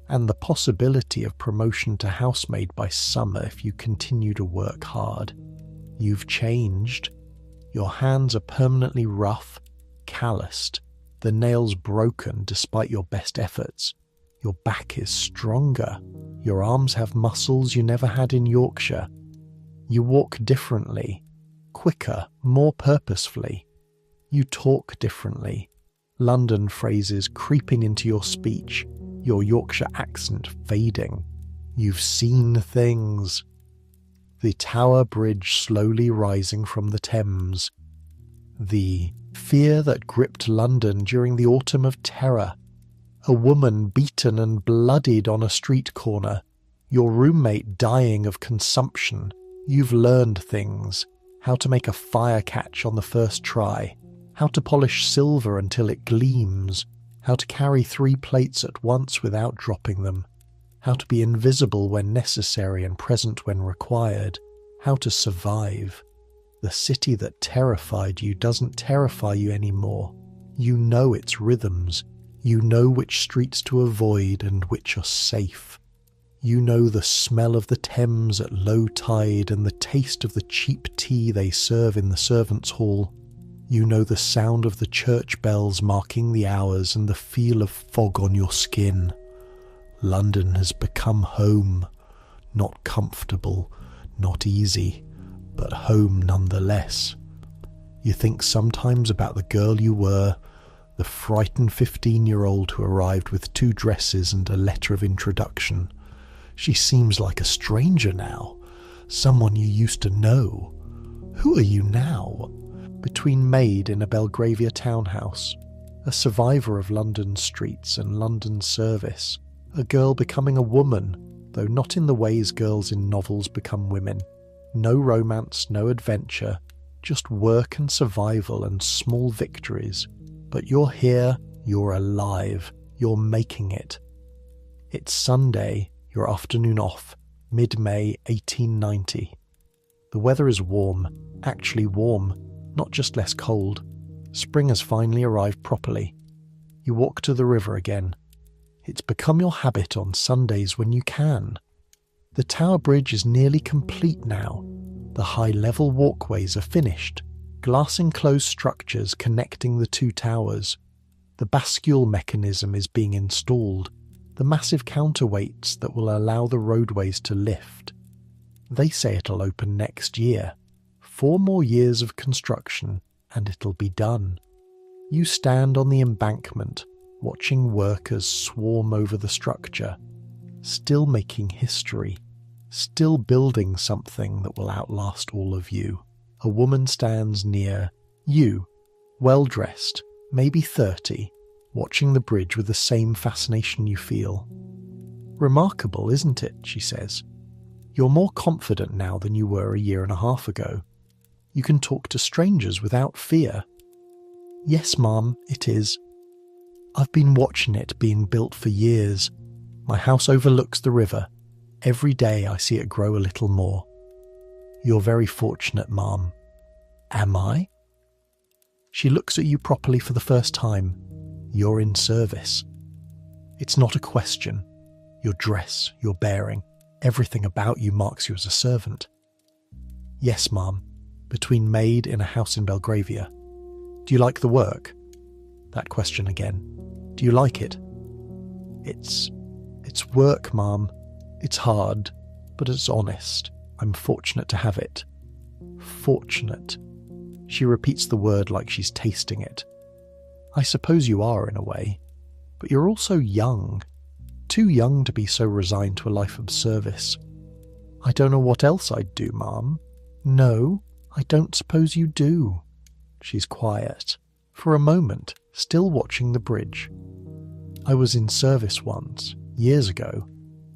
and the possibility of promotion to housemaid by summer if you continue to work hard. You've changed. Your hands are permanently rough, calloused, the nails broken despite your best efforts. Your back is stronger. Your arms have muscles you never had in Yorkshire. You walk differently, quicker, more purposefully. You talk differently. London phrases creeping into your speech, your Yorkshire accent fading. You've seen things. The Tower Bridge slowly rising from the Thames. The fear that gripped London during the Autumn of Terror. A woman beaten and bloodied on a street corner. Your roommate dying of consumption. You've learned things. How to make a fire catch on the first try. How to polish silver until it gleams. How to carry 3 plates at once without dropping them. How to be invisible when necessary and present when required. How to survive. The city that terrified you doesn't terrify you anymore. You know its rhythms. You know which streets to avoid and which are safe. You know the smell of the Thames at low tide and the taste of the cheap tea they serve in the servants' hall. You know the sound of the church bells marking the hours and the feel of fog on your skin. London has become home. Not comfortable, not easy, but home nonetheless. You think sometimes about the girl you were, the frightened 15-year-old who arrived with 2 dresses and a letter of introduction. She seems like a stranger now, someone you used to know. Who are you now? Between maid in a Belgravia townhouse, a survivor of London's streets and London's service, a girl becoming a woman, though not in the ways girls in novels become women. No romance, no adventure, just work and survival and small victories. But you're here, you're alive, you're making it. It's Sunday, your afternoon off, mid-May 1890. The weather is warm, actually warm, not just less cold. Spring has finally arrived properly. You walk to the river again. It's become your habit on Sundays when you can. The Tower Bridge is nearly complete now. The high-level walkways are finished, glass-enclosed structures connecting the two towers. The bascule mechanism is being installed, the massive counterweights that will allow the roadways to lift. They say it'll open next year. 4 more years of construction, and it'll be done. You stand on the embankment, watching workers swarm over the structure, still making history, still building something that will outlast all of you. A woman stands near you, well-dressed, maybe 30, watching the bridge with the same fascination you feel. "Remarkable, isn't it?" she says. "You're more confident now than you were a year and a half ago. You can talk to strangers without fear." "Yes, Mum, it is. I've been watching it being built for years. My house overlooks the river. Every day I see it grow a little more." "You're very fortunate, Mum." "Am I?" She looks at you properly for the first time. You're in service. It's not a question. Your dress, your bearing, everything about you marks you as a servant. "Yes, Mum. Between maid in a house in Belgravia. Do you like the work?" That question again. "Do you like it?" It's work, Mum. It's hard, but it's honest. I'm fortunate to have it." Fortunate. She repeats the word like she's tasting it. "I suppose you are in a way, but you're also young. Too young to be so resigned to a life of service." "I don't know what else I'd do, Mum." "No, I don't suppose you do." She's quiet, for a moment, still watching the bridge. "I was in service once, years ago,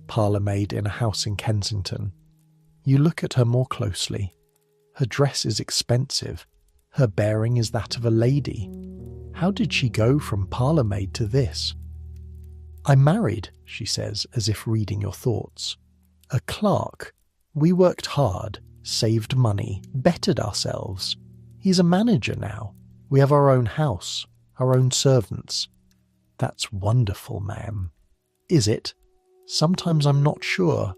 parlour maid in a house in Kensington." You look at her more closely. Her dress is expensive. Her bearing is that of a lady. How did she go from parlour maid to this? "I'm married," she says, as if reading your thoughts. "A clerk. We worked hard, saved money, bettered ourselves. He's a manager now. We have our own house, our own servants." "That's wonderful, ma'am." "Is it? Sometimes I'm not sure.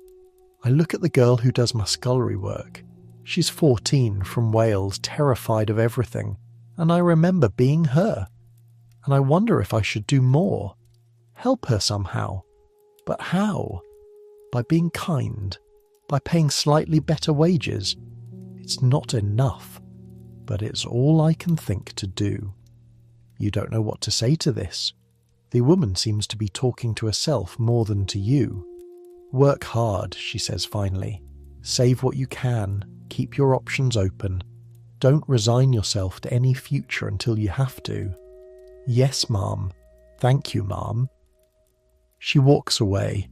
I look at the girl who does my scullery work. She's 14, from Wales, terrified of everything, and I remember being her. And I wonder if I should do more. Help her somehow. But how? By being kind, by paying slightly better wages. It's not enough, but it's all I can think to do." You don't know what to say to this. The woman seems to be talking to herself more than to you. "Work hard," she says finally. "Save what you can. Keep your options open. Don't resign yourself to any future until you have to." "Yes, Ma'am. Thank you, Ma'am." She walks away,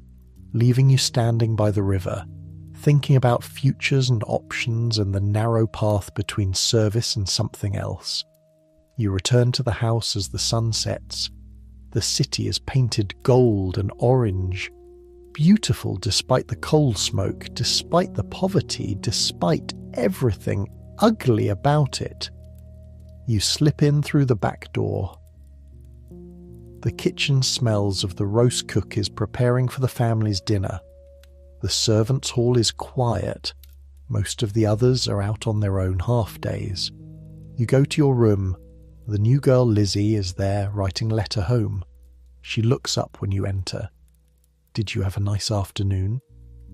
leaving you standing by the river, thinking about futures and options and the narrow path between service and something else. You return to the house as the sun sets. The city is painted gold and orange. Beautiful despite the coal smoke, despite the poverty, despite everything ugly about it. You slip in through the back door. The kitchen smells of the roast cook is preparing for the family's dinner. The servants' hall is quiet. Most of the others are out on their own half-days. You go to your room. The new girl Lizzie is there writing a letter home. She looks up when you enter. "Did you have a nice afternoon?"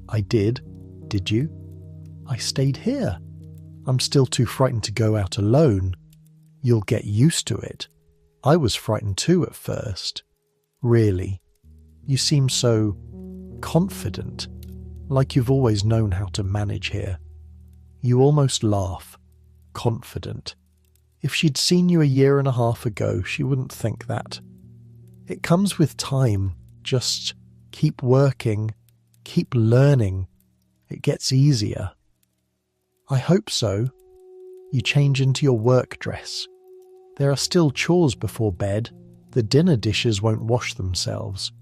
"I did. Did you?" "I stayed here. I'm still too frightened to go out alone." "You'll get used to it. I was frightened too at first." "Really? You seem so confident, like you've always known how to manage here." You almost laugh. "Confident. If she'd seen you a year and a half ago, she wouldn't think that. It comes with time. Just keep working, keep learning. It gets easier. I hope so. You change into your work dress. There are still chores before bed. The dinner dishes won't wash themselves.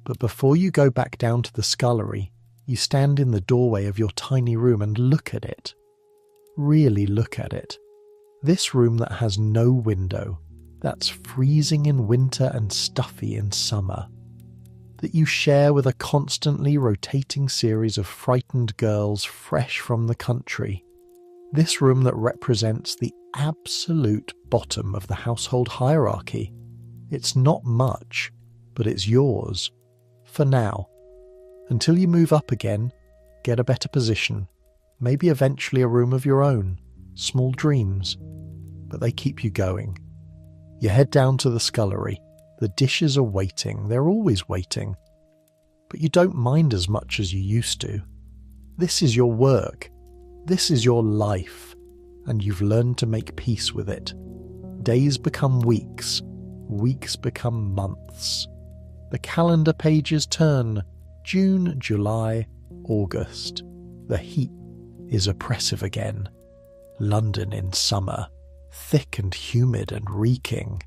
But before you go back down to the scullery, you stand in the doorway of your tiny room and look at it. Really look at it. This room that has no window, that's freezing in winter and stuffy in summer, that you share with a constantly rotating series of frightened girls fresh from the country. This room that represents the absolute bottom of the household hierarchy. It's not much, but it's yours. For now. Until you move up again, get a better position. Maybe eventually a room of your own. Small dreams. But they keep you going. You head down to the scullery. The dishes are waiting. They're always waiting. But you don't mind as much as you used to. This is your work. This is your life. And you've learned to make peace with it. Days become weeks. Weeks become months. The calendar pages turn. June, July, August. The heat is oppressive again. London in summer. Thick and humid and reeking.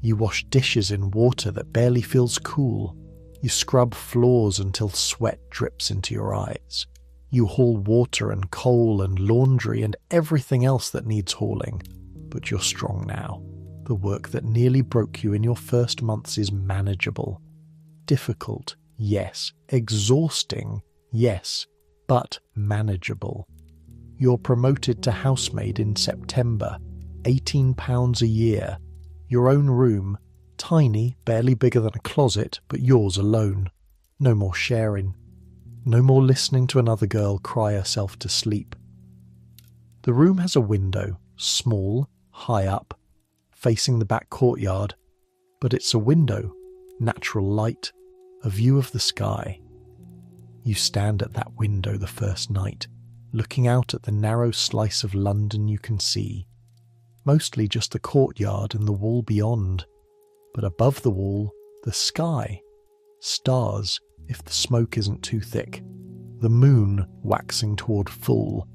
You wash dishes in water that barely feels cool. You scrub floors until sweat drips into your eyes. You haul water and coal and laundry and everything else that needs hauling. But you're strong now. The work that nearly broke you in your first months is manageable. Difficult, yes. Exhausting, yes. But manageable. You're promoted to housemaid in September. £18 a year. Your own room. Tiny, barely bigger than a closet, but yours alone. No more sharing. No more listening to another girl cry herself to sleep. The room has a window, small, high up, facing the back courtyard, but it's a window, natural light, a view of the sky. You stand at that window the first night, looking out at the narrow slice of London you can see. Mostly just the courtyard and the wall beyond, but above the wall, the sky. Stars, if the smoke isn't too thick. The moon waxing toward full.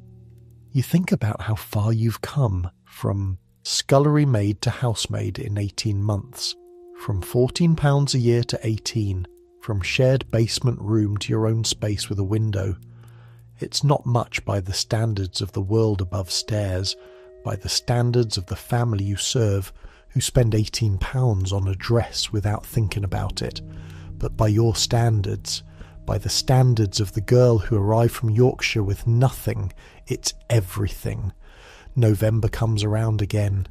You think about how far you've come, from scullery maid to housemaid in 18 months, from £14 a year to 18, from shared basement room to your own space with a window. It's not much by the standards of the world above stairs, by the standards of the family you serve, who spend £18 on a dress without thinking about it, but by your standards, by the standards of the girl who arrived from Yorkshire with nothing. It's everything. November comes around again.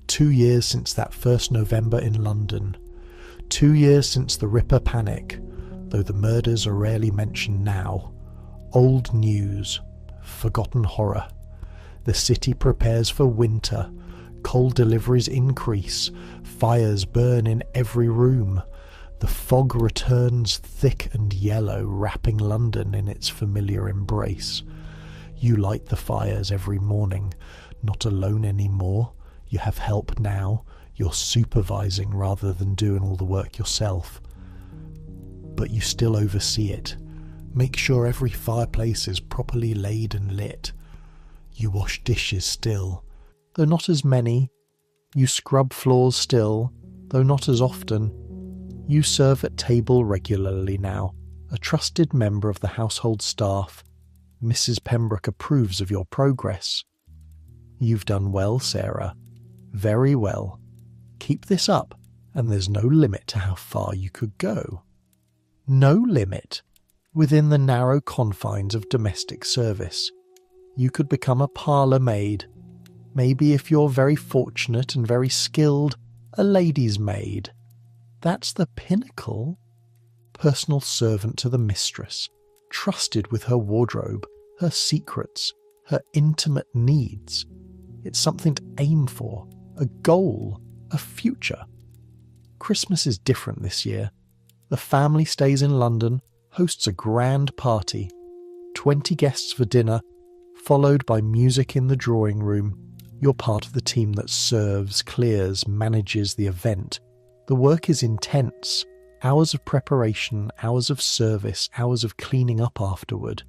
2 years since that first November in London. 2 years since the Ripper Panic, though the murders are rarely mentioned now. Old news, forgotten horror. The city prepares for winter. Coal deliveries increase. Fires burn in every room. The fog returns thick and yellow, wrapping London in its familiar embrace. You light the fires every morning, not alone anymore. You have help now. You're supervising rather than doing all the work yourself. But you still oversee it. Make sure every fireplace is properly laid and lit. You wash dishes still, though not as many. You scrub floors still, though not as often. You serve at table regularly now, a trusted member of the household staff. Mrs. Pembroke approves of your progress. You've done well, Sarah. Very well. Keep this up, and there's no limit to how far you could go. No limit. Within the narrow confines of domestic service. You could become a parlour maid. Maybe if you're very fortunate and very skilled, a lady's maid. That's the pinnacle. Personal servant to the mistress, trusted with her wardrobe, her secrets, her intimate needs. It's something to aim for, a goal, a future. Christmas is different this year. The family stays in London, hosts a grand party, 20 guests for dinner, followed by music in the drawing room. You're part of the team that serves, clears, manages the event. The work is intense. Hours of preparation, hours of service, hours of cleaning up afterward.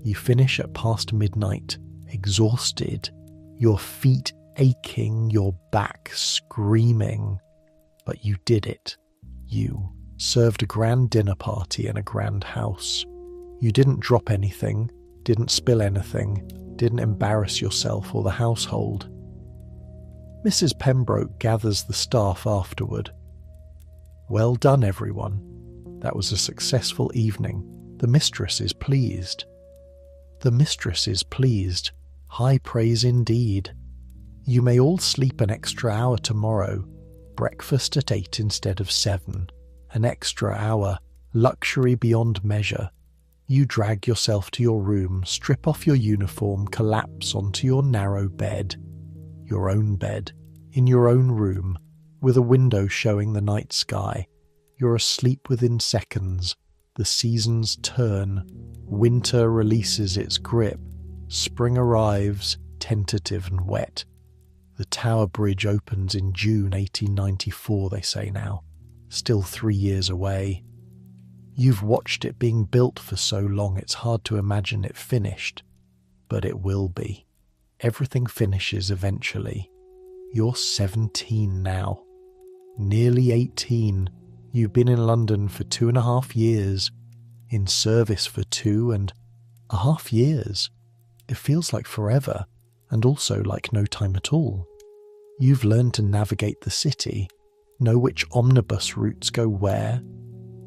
You finish at past midnight, exhausted, your feet aching, your back screaming. But you did it. You served a grand dinner party in a grand house. You didn't drop anything, didn't spill anything, didn't embarrass yourself or the household. Mrs. Pembroke gathers the staff afterward. Well done, everyone. That was a successful evening. The mistress is pleased. The mistress is pleased. High praise indeed. You may all sleep an extra hour tomorrow. Breakfast at 8 instead of 7. An extra hour. Luxury beyond measure. You drag yourself to your room, strip off your uniform, collapse onto your narrow bed. Your own bed. In your own room. With a window showing the night sky. You're asleep within seconds. The seasons turn. Winter releases its grip. Spring arrives, tentative and wet. The Tower Bridge opens in June 1894, they say now. Still 3 years away. You've watched it being built for so long it's hard to imagine it finished. But it will be. Everything finishes eventually. You're 17 now. Nearly 18. You've been in London for 2.5 years. In service for 2.5 years. It feels like forever, and also like no time at all. You've learned to navigate the city, know which omnibus routes go where,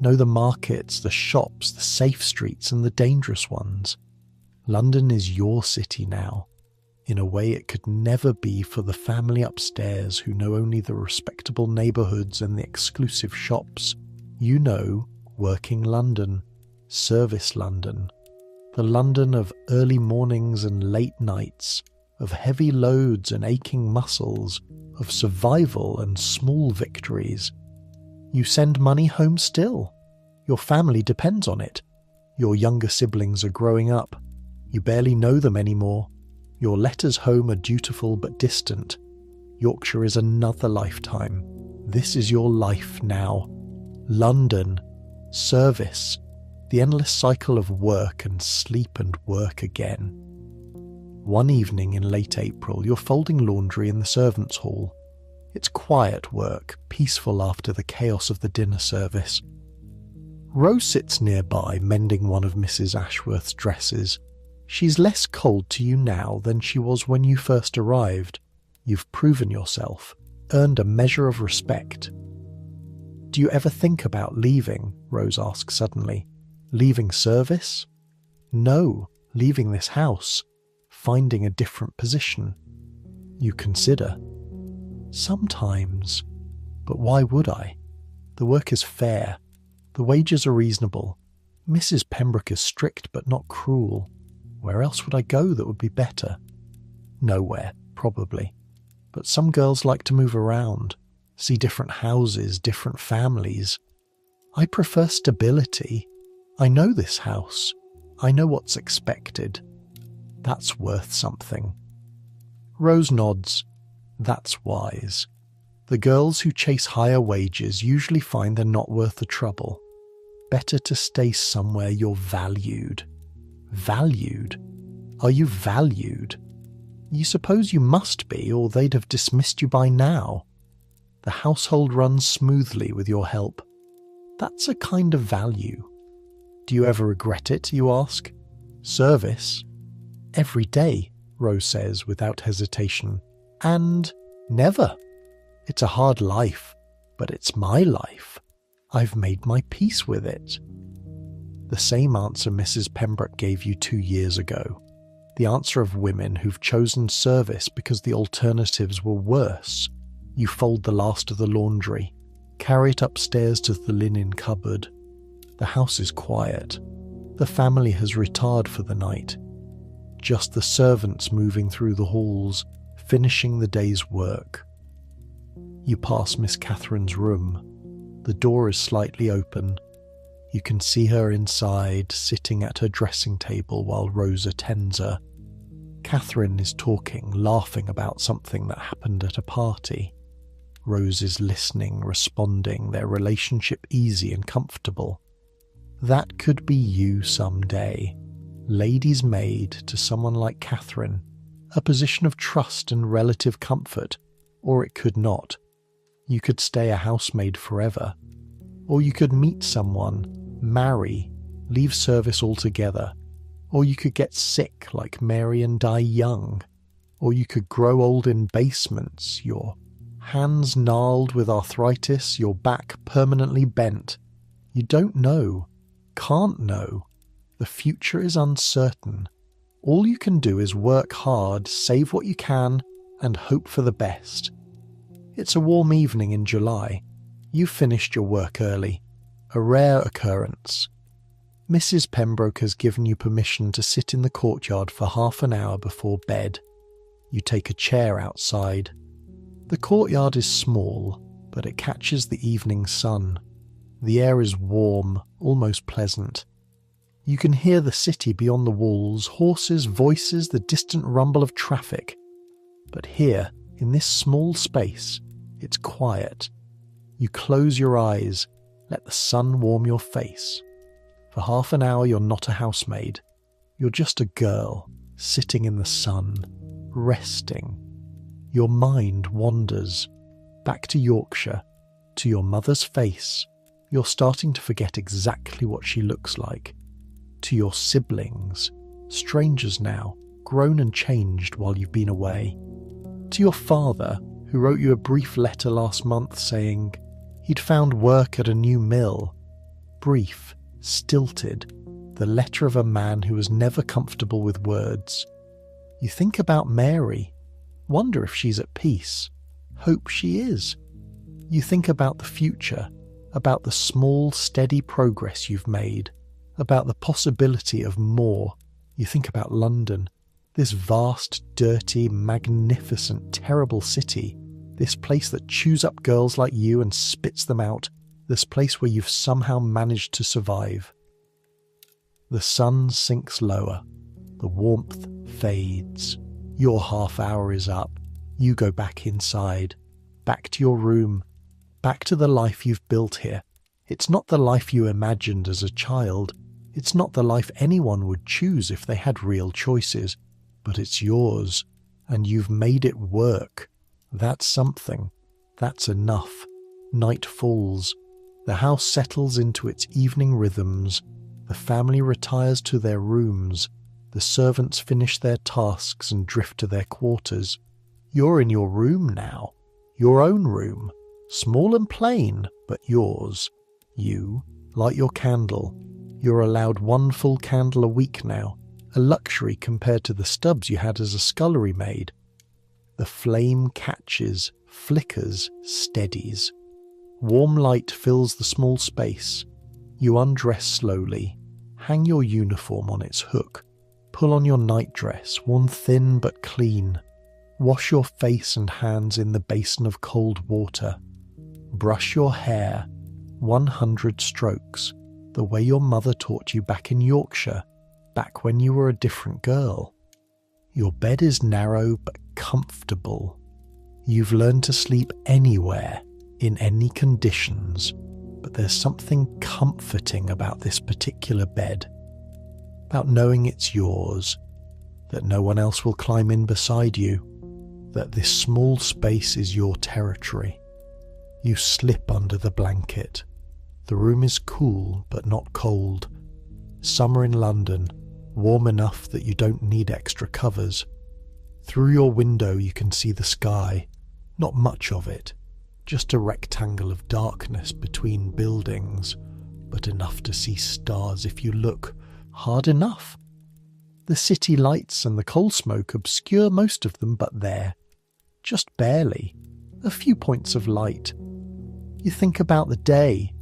know the markets, the shops, the safe streets and the dangerous ones. London is your city now, in a way it could never be for the family upstairs who know only the respectable neighbourhoods and the exclusive shops. You know working London, service London, the London of early mornings and late nights, of heavy loads and aching muscles, of survival and small victories. You send money home still. Your family depends on it. Your younger siblings are growing up. You barely know them anymore. Your letters home are dutiful but distant. Yorkshire is another lifetime. This is your life now. London. Service. The endless cycle of work and sleep and work again. One evening in late April, you're folding laundry in the servants' hall. It's quiet work, peaceful after the chaos of the dinner service. Rose sits nearby, mending one of Mrs. Ashworth's dresses. She's less cold to you now than she was when you first arrived. You've proven yourself, earned a measure of respect. Do you ever think about leaving? Rose asks suddenly. Leaving service? No, leaving this house. Finding a different position. You consider. Sometimes. But why would I? The work is fair. The wages are reasonable. Mrs. Pembroke is strict but not cruel. Where else would I go that would be better? Nowhere, probably. But some girls like to move around, see different houses, different families. I prefer stability. I know this house. I know what's expected. That's worth something. Rose nods. That's wise. The girls who chase higher wages usually find they're not worth the trouble. Better to stay somewhere you're valued. Valued? Are you valued? You suppose you must be, or they'd have dismissed you by now. The household runs smoothly with your help. That's a kind of value. Do you ever regret it, you ask? Service? Every day, Rose says without hesitation. And never. It's a hard life, but it's my life. I've made my peace with it. The same answer Mrs. Pembroke gave you 2 years ago. The answer of women who've chosen service because the alternatives were worse. You fold the last of the laundry, carry it upstairs to the linen cupboard. The house is quiet. The family has retired for the night. Just the servants moving through the halls, finishing the day's work. You pass Miss Catherine's room. The door is slightly open. You can see her inside, sitting at her dressing table while Rose attends her. Catherine is talking, laughing about something that happened at a party. Rose is listening, responding, their relationship easy and comfortable. That could be you someday, lady's maid to someone like Catherine, a position of trust and relative comfort, or it could not. You could stay a housemaid forever, or you could meet someone, marry, leave service altogether, or you could get sick like Mary and die young, or you could grow old in basements, your hands gnarled with arthritis, your back permanently bent. You don't know, can't know. The future is uncertain. All you can do is work hard, save what you can, and hope for the best. It's a warm evening in July. You finished your work early. A rare occurrence. Mrs. Pembroke has given you permission to sit in the courtyard for half an hour before bed. You take a chair outside. The courtyard is small, but it catches the evening sun. The air is warm, almost pleasant. You can hear the city beyond the walls, horses, voices, the distant rumble of traffic. But here, in this small space, it's quiet. You close your eyes, let the sun warm your face. For half an hour you're not a housemaid. You're just a girl, sitting in the sun, resting. Your mind wanders, back to Yorkshire, to your mother's face. You're starting to forget exactly what she looks like. To your siblings, strangers now, grown and changed while you've been away. To your father, who wrote you a brief letter last month saying he'd found work at a new mill. Brief, stilted, the letter of a man who was never comfortable with words. You think about Mary, wonder if she's at peace, hope she is. You think about the future, about the small, steady progress you've made, about the possibility of more. You think about London, this vast, dirty, magnificent, terrible city, this place that chews up girls like you and spits them out, this place where you've somehow managed to survive. The sun sinks lower, the warmth fades. Your half hour is up. You go back inside, back to your room, back to the life you've built here. It's not the life you imagined as a child. It's not the life anyone would choose if they had real choices, but it's yours, and you've made it work. That's something. That's enough. Night falls. The house settles into its evening rhythms. The family retires to their rooms. The servants finish their tasks and drift to their quarters. You're in your room now. Your own room. Small and plain, but yours. You light your candle. You're allowed one full candle a week now, a luxury compared to the stubs you had as a scullery maid. The flame catches, flickers, steadies. Warm light fills the small space. You undress slowly, hang your uniform on its hook, pull on your nightdress, worn thin but clean. Wash your face and hands in the basin of cold water. Brush your hair, 100 strokes, the way your mother taught you back in Yorkshire, back when you were a different girl. Your bed is narrow but comfortable. You've learned to sleep anywhere, in any conditions, but there's something comforting about this particular bed, about knowing it's yours, that no one else will climb in beside you, that this small space is your territory. You slip under the blanket. The room is cool but not cold. Summer in London, warm enough that you don't need extra covers. Through your window you can see the sky, not much of it, just a rectangle of darkness between buildings, but enough to see stars if you look hard enough. The city lights and the coal smoke obscure most of them, but there, just barely, a few points of light. You think about the day,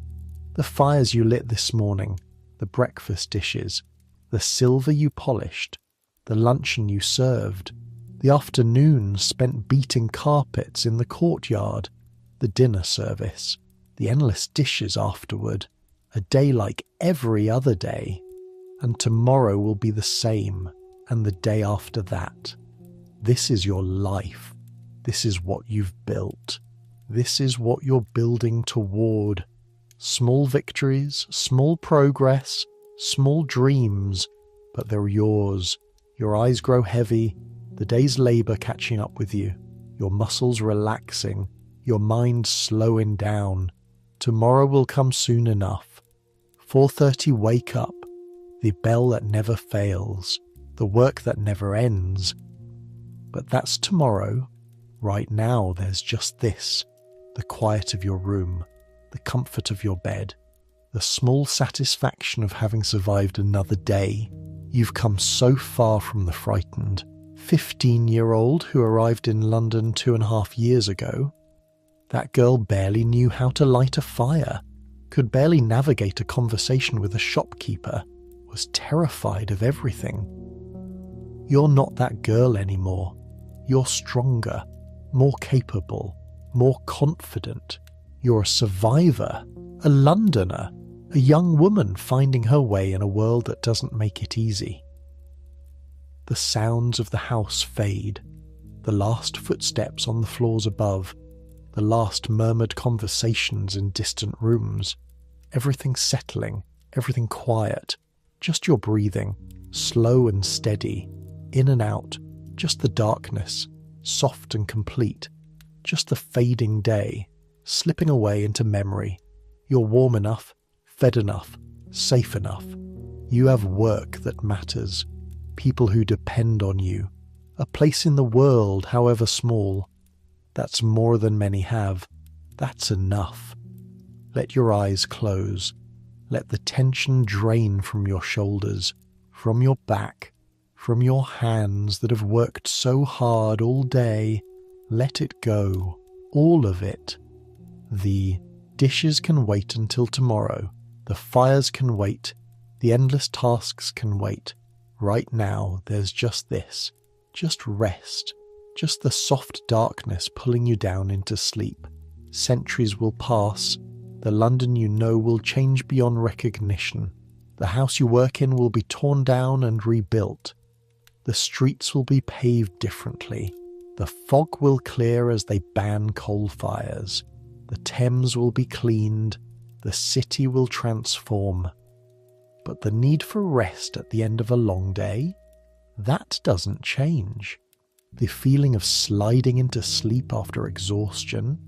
the fires you lit this morning, the breakfast dishes, the silver you polished, the luncheon you served, the afternoons spent beating carpets in the courtyard, the dinner service, the endless dishes afterward, a day like every other day, and tomorrow will be the same, and the day after that. This is your life. This is what you've built. This is what you're building toward. Small victories, small progress, small dreams, but they're yours. Your eyes grow heavy, the day's labour catching up with you, your muscles relaxing, your mind slowing down. Tomorrow will come soon enough. 4:30 wake up, the bell that never fails, the work that never ends. But that's tomorrow. Right now there's just this, the quiet of your room, the comfort of your bed, the small satisfaction of having survived another day. You've come so far from the frightened 15-year-old who arrived in London 2.5 years ago. That girl barely knew how to light a fire, could barely navigate a conversation with a shopkeeper, was terrified of everything. You're not that girl anymore. You're stronger, more capable, more confident. You're a survivor, a Londoner, a young woman finding her way in a world that doesn't make it easy. The sounds of the house fade, the last footsteps on the floors above, the last murmured conversations in distant rooms, everything settling, everything quiet, just your breathing, slow and steady, in and out, just the darkness, soft and complete, just the fading day, slipping away into memory. You're warm enough, fed enough, safe enough. You have work that matters, people who depend on you, a place in the world, however small. That's more than many have. That's enough. Let your eyes close. Let the tension drain from your shoulders, from your back, from your hands that have worked so hard all day. Let it go, all of it. The dishes can wait until tomorrow. The fires can wait. The endless tasks can wait. Right now, there's just this. Just rest. Just the soft darkness pulling you down into sleep. Centuries will pass. The London you know will change beyond recognition. The house you work in will be torn down and rebuilt. The streets will be paved differently. The fog will clear as they ban coal fires. The Thames will be cleaned. The city will transform. But the need for rest at the end of a long day? That doesn't change. The feeling of sliding into sleep after exhaustion?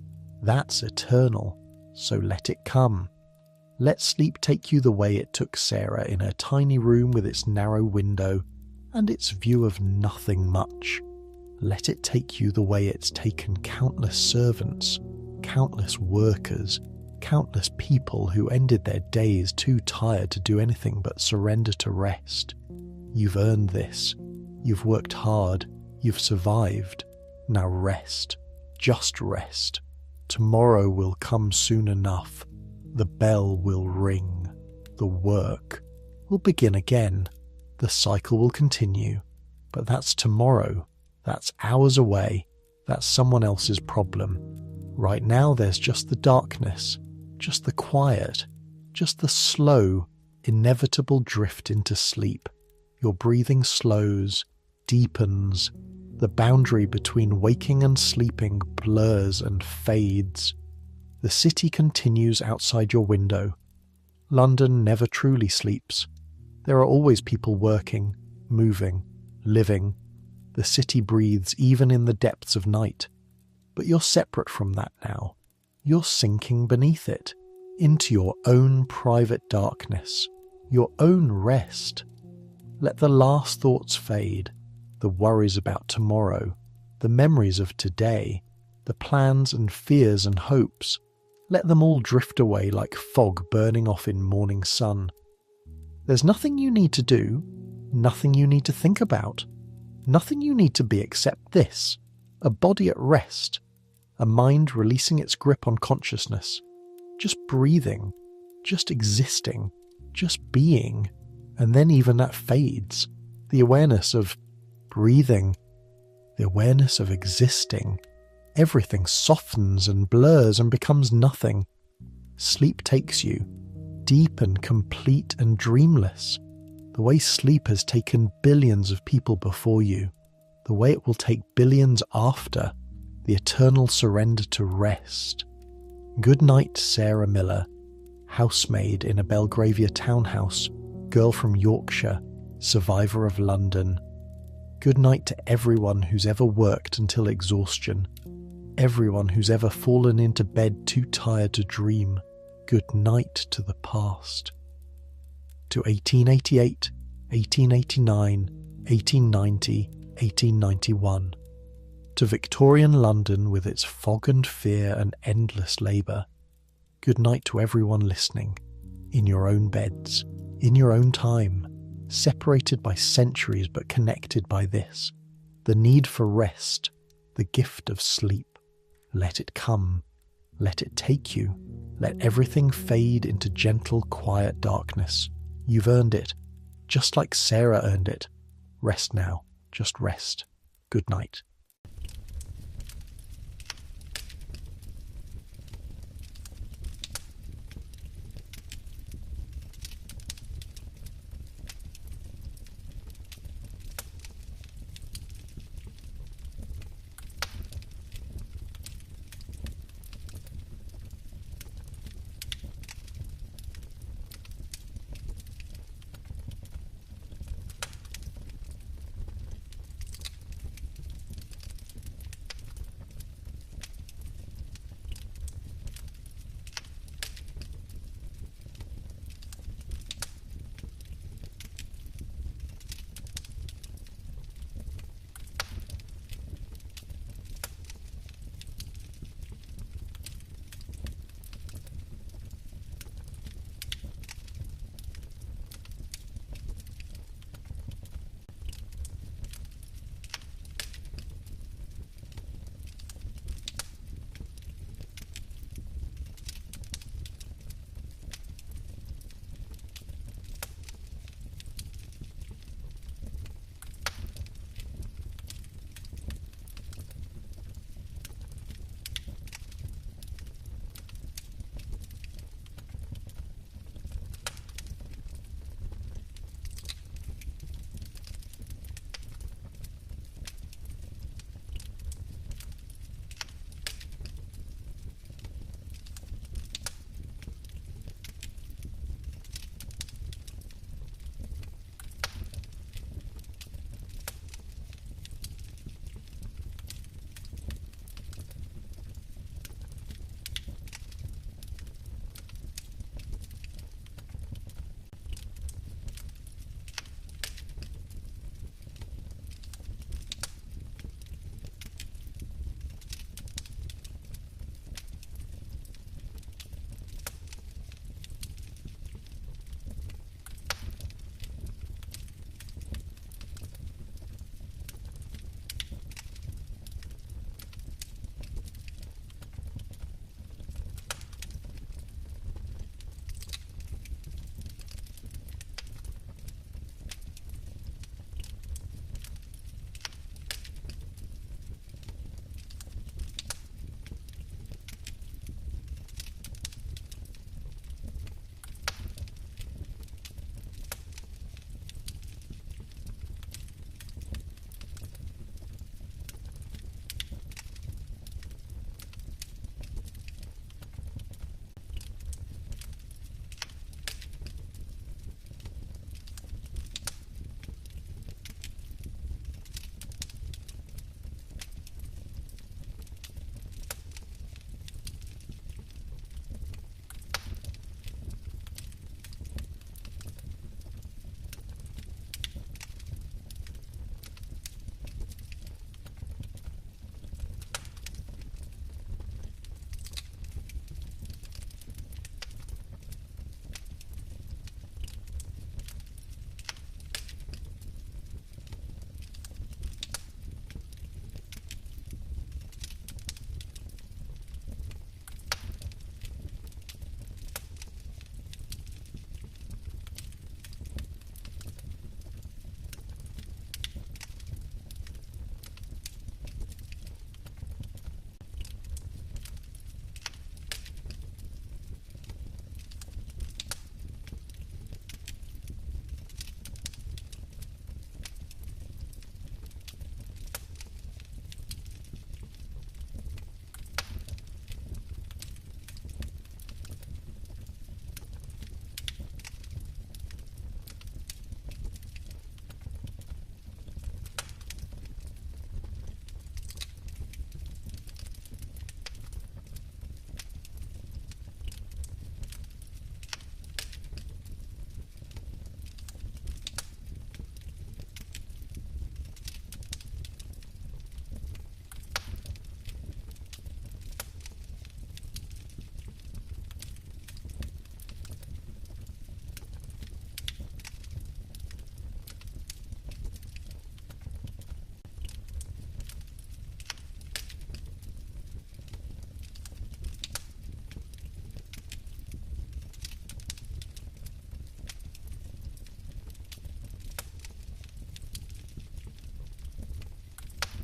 That's eternal. So let it come. Let sleep take you the way it took Sarah in her tiny room with its narrow window and its view of nothing much. Let it take you the way it's taken countless servants, countless workers, countless people who ended their days too tired to do anything but surrender to rest. You've earned this. You've worked hard. You've survived. Now rest. Just rest. Tomorrow will come soon enough. The bell will ring. The work will begin again. The cycle will continue. But that's tomorrow. That's hours away. That's someone else's problem. Right now there's just the darkness, just the quiet, just the slow, inevitable drift into sleep. Your breathing slows, deepens. The boundary between waking and sleeping blurs and fades. The city continues outside your window. London never truly sleeps. There are always people working, moving, living. The city breathes even in the depths of night. But you're separate from that now. You're sinking beneath it, into your own private darkness, your own rest. Let the last thoughts fade, the worries about tomorrow, the memories of today, the plans and fears and hopes. Let them all drift away like fog burning off in morning sun. There's nothing you need to do, nothing you need to think about, nothing you need to be except this, a body at rest, a mind releasing its grip on consciousness, just breathing, just existing, just being, and then even that fades. The awareness of breathing, the awareness of existing. Everything softens and blurs and becomes nothing. Sleep takes you, deep and complete and dreamless, the way sleep has taken billions of people before you, the way it will take billions after, the eternal surrender to rest. Good night, Sarah Miller, housemaid in a Belgravia townhouse, girl from Yorkshire, survivor of London. Good night to everyone who's ever worked until exhaustion, everyone who's ever fallen into bed too tired to dream. Good night to the past. To 1888, 1889, 1890, 1891. To Victorian London with its fog and fear and endless labour. Good night to everyone listening, in your own beds, in your own time, separated by centuries but connected by this, the need for rest, the gift of sleep. Let it come, let it take you, let everything fade into gentle, quiet darkness. You've earned it, just like Sarah earned it. Rest now, just rest. Good night.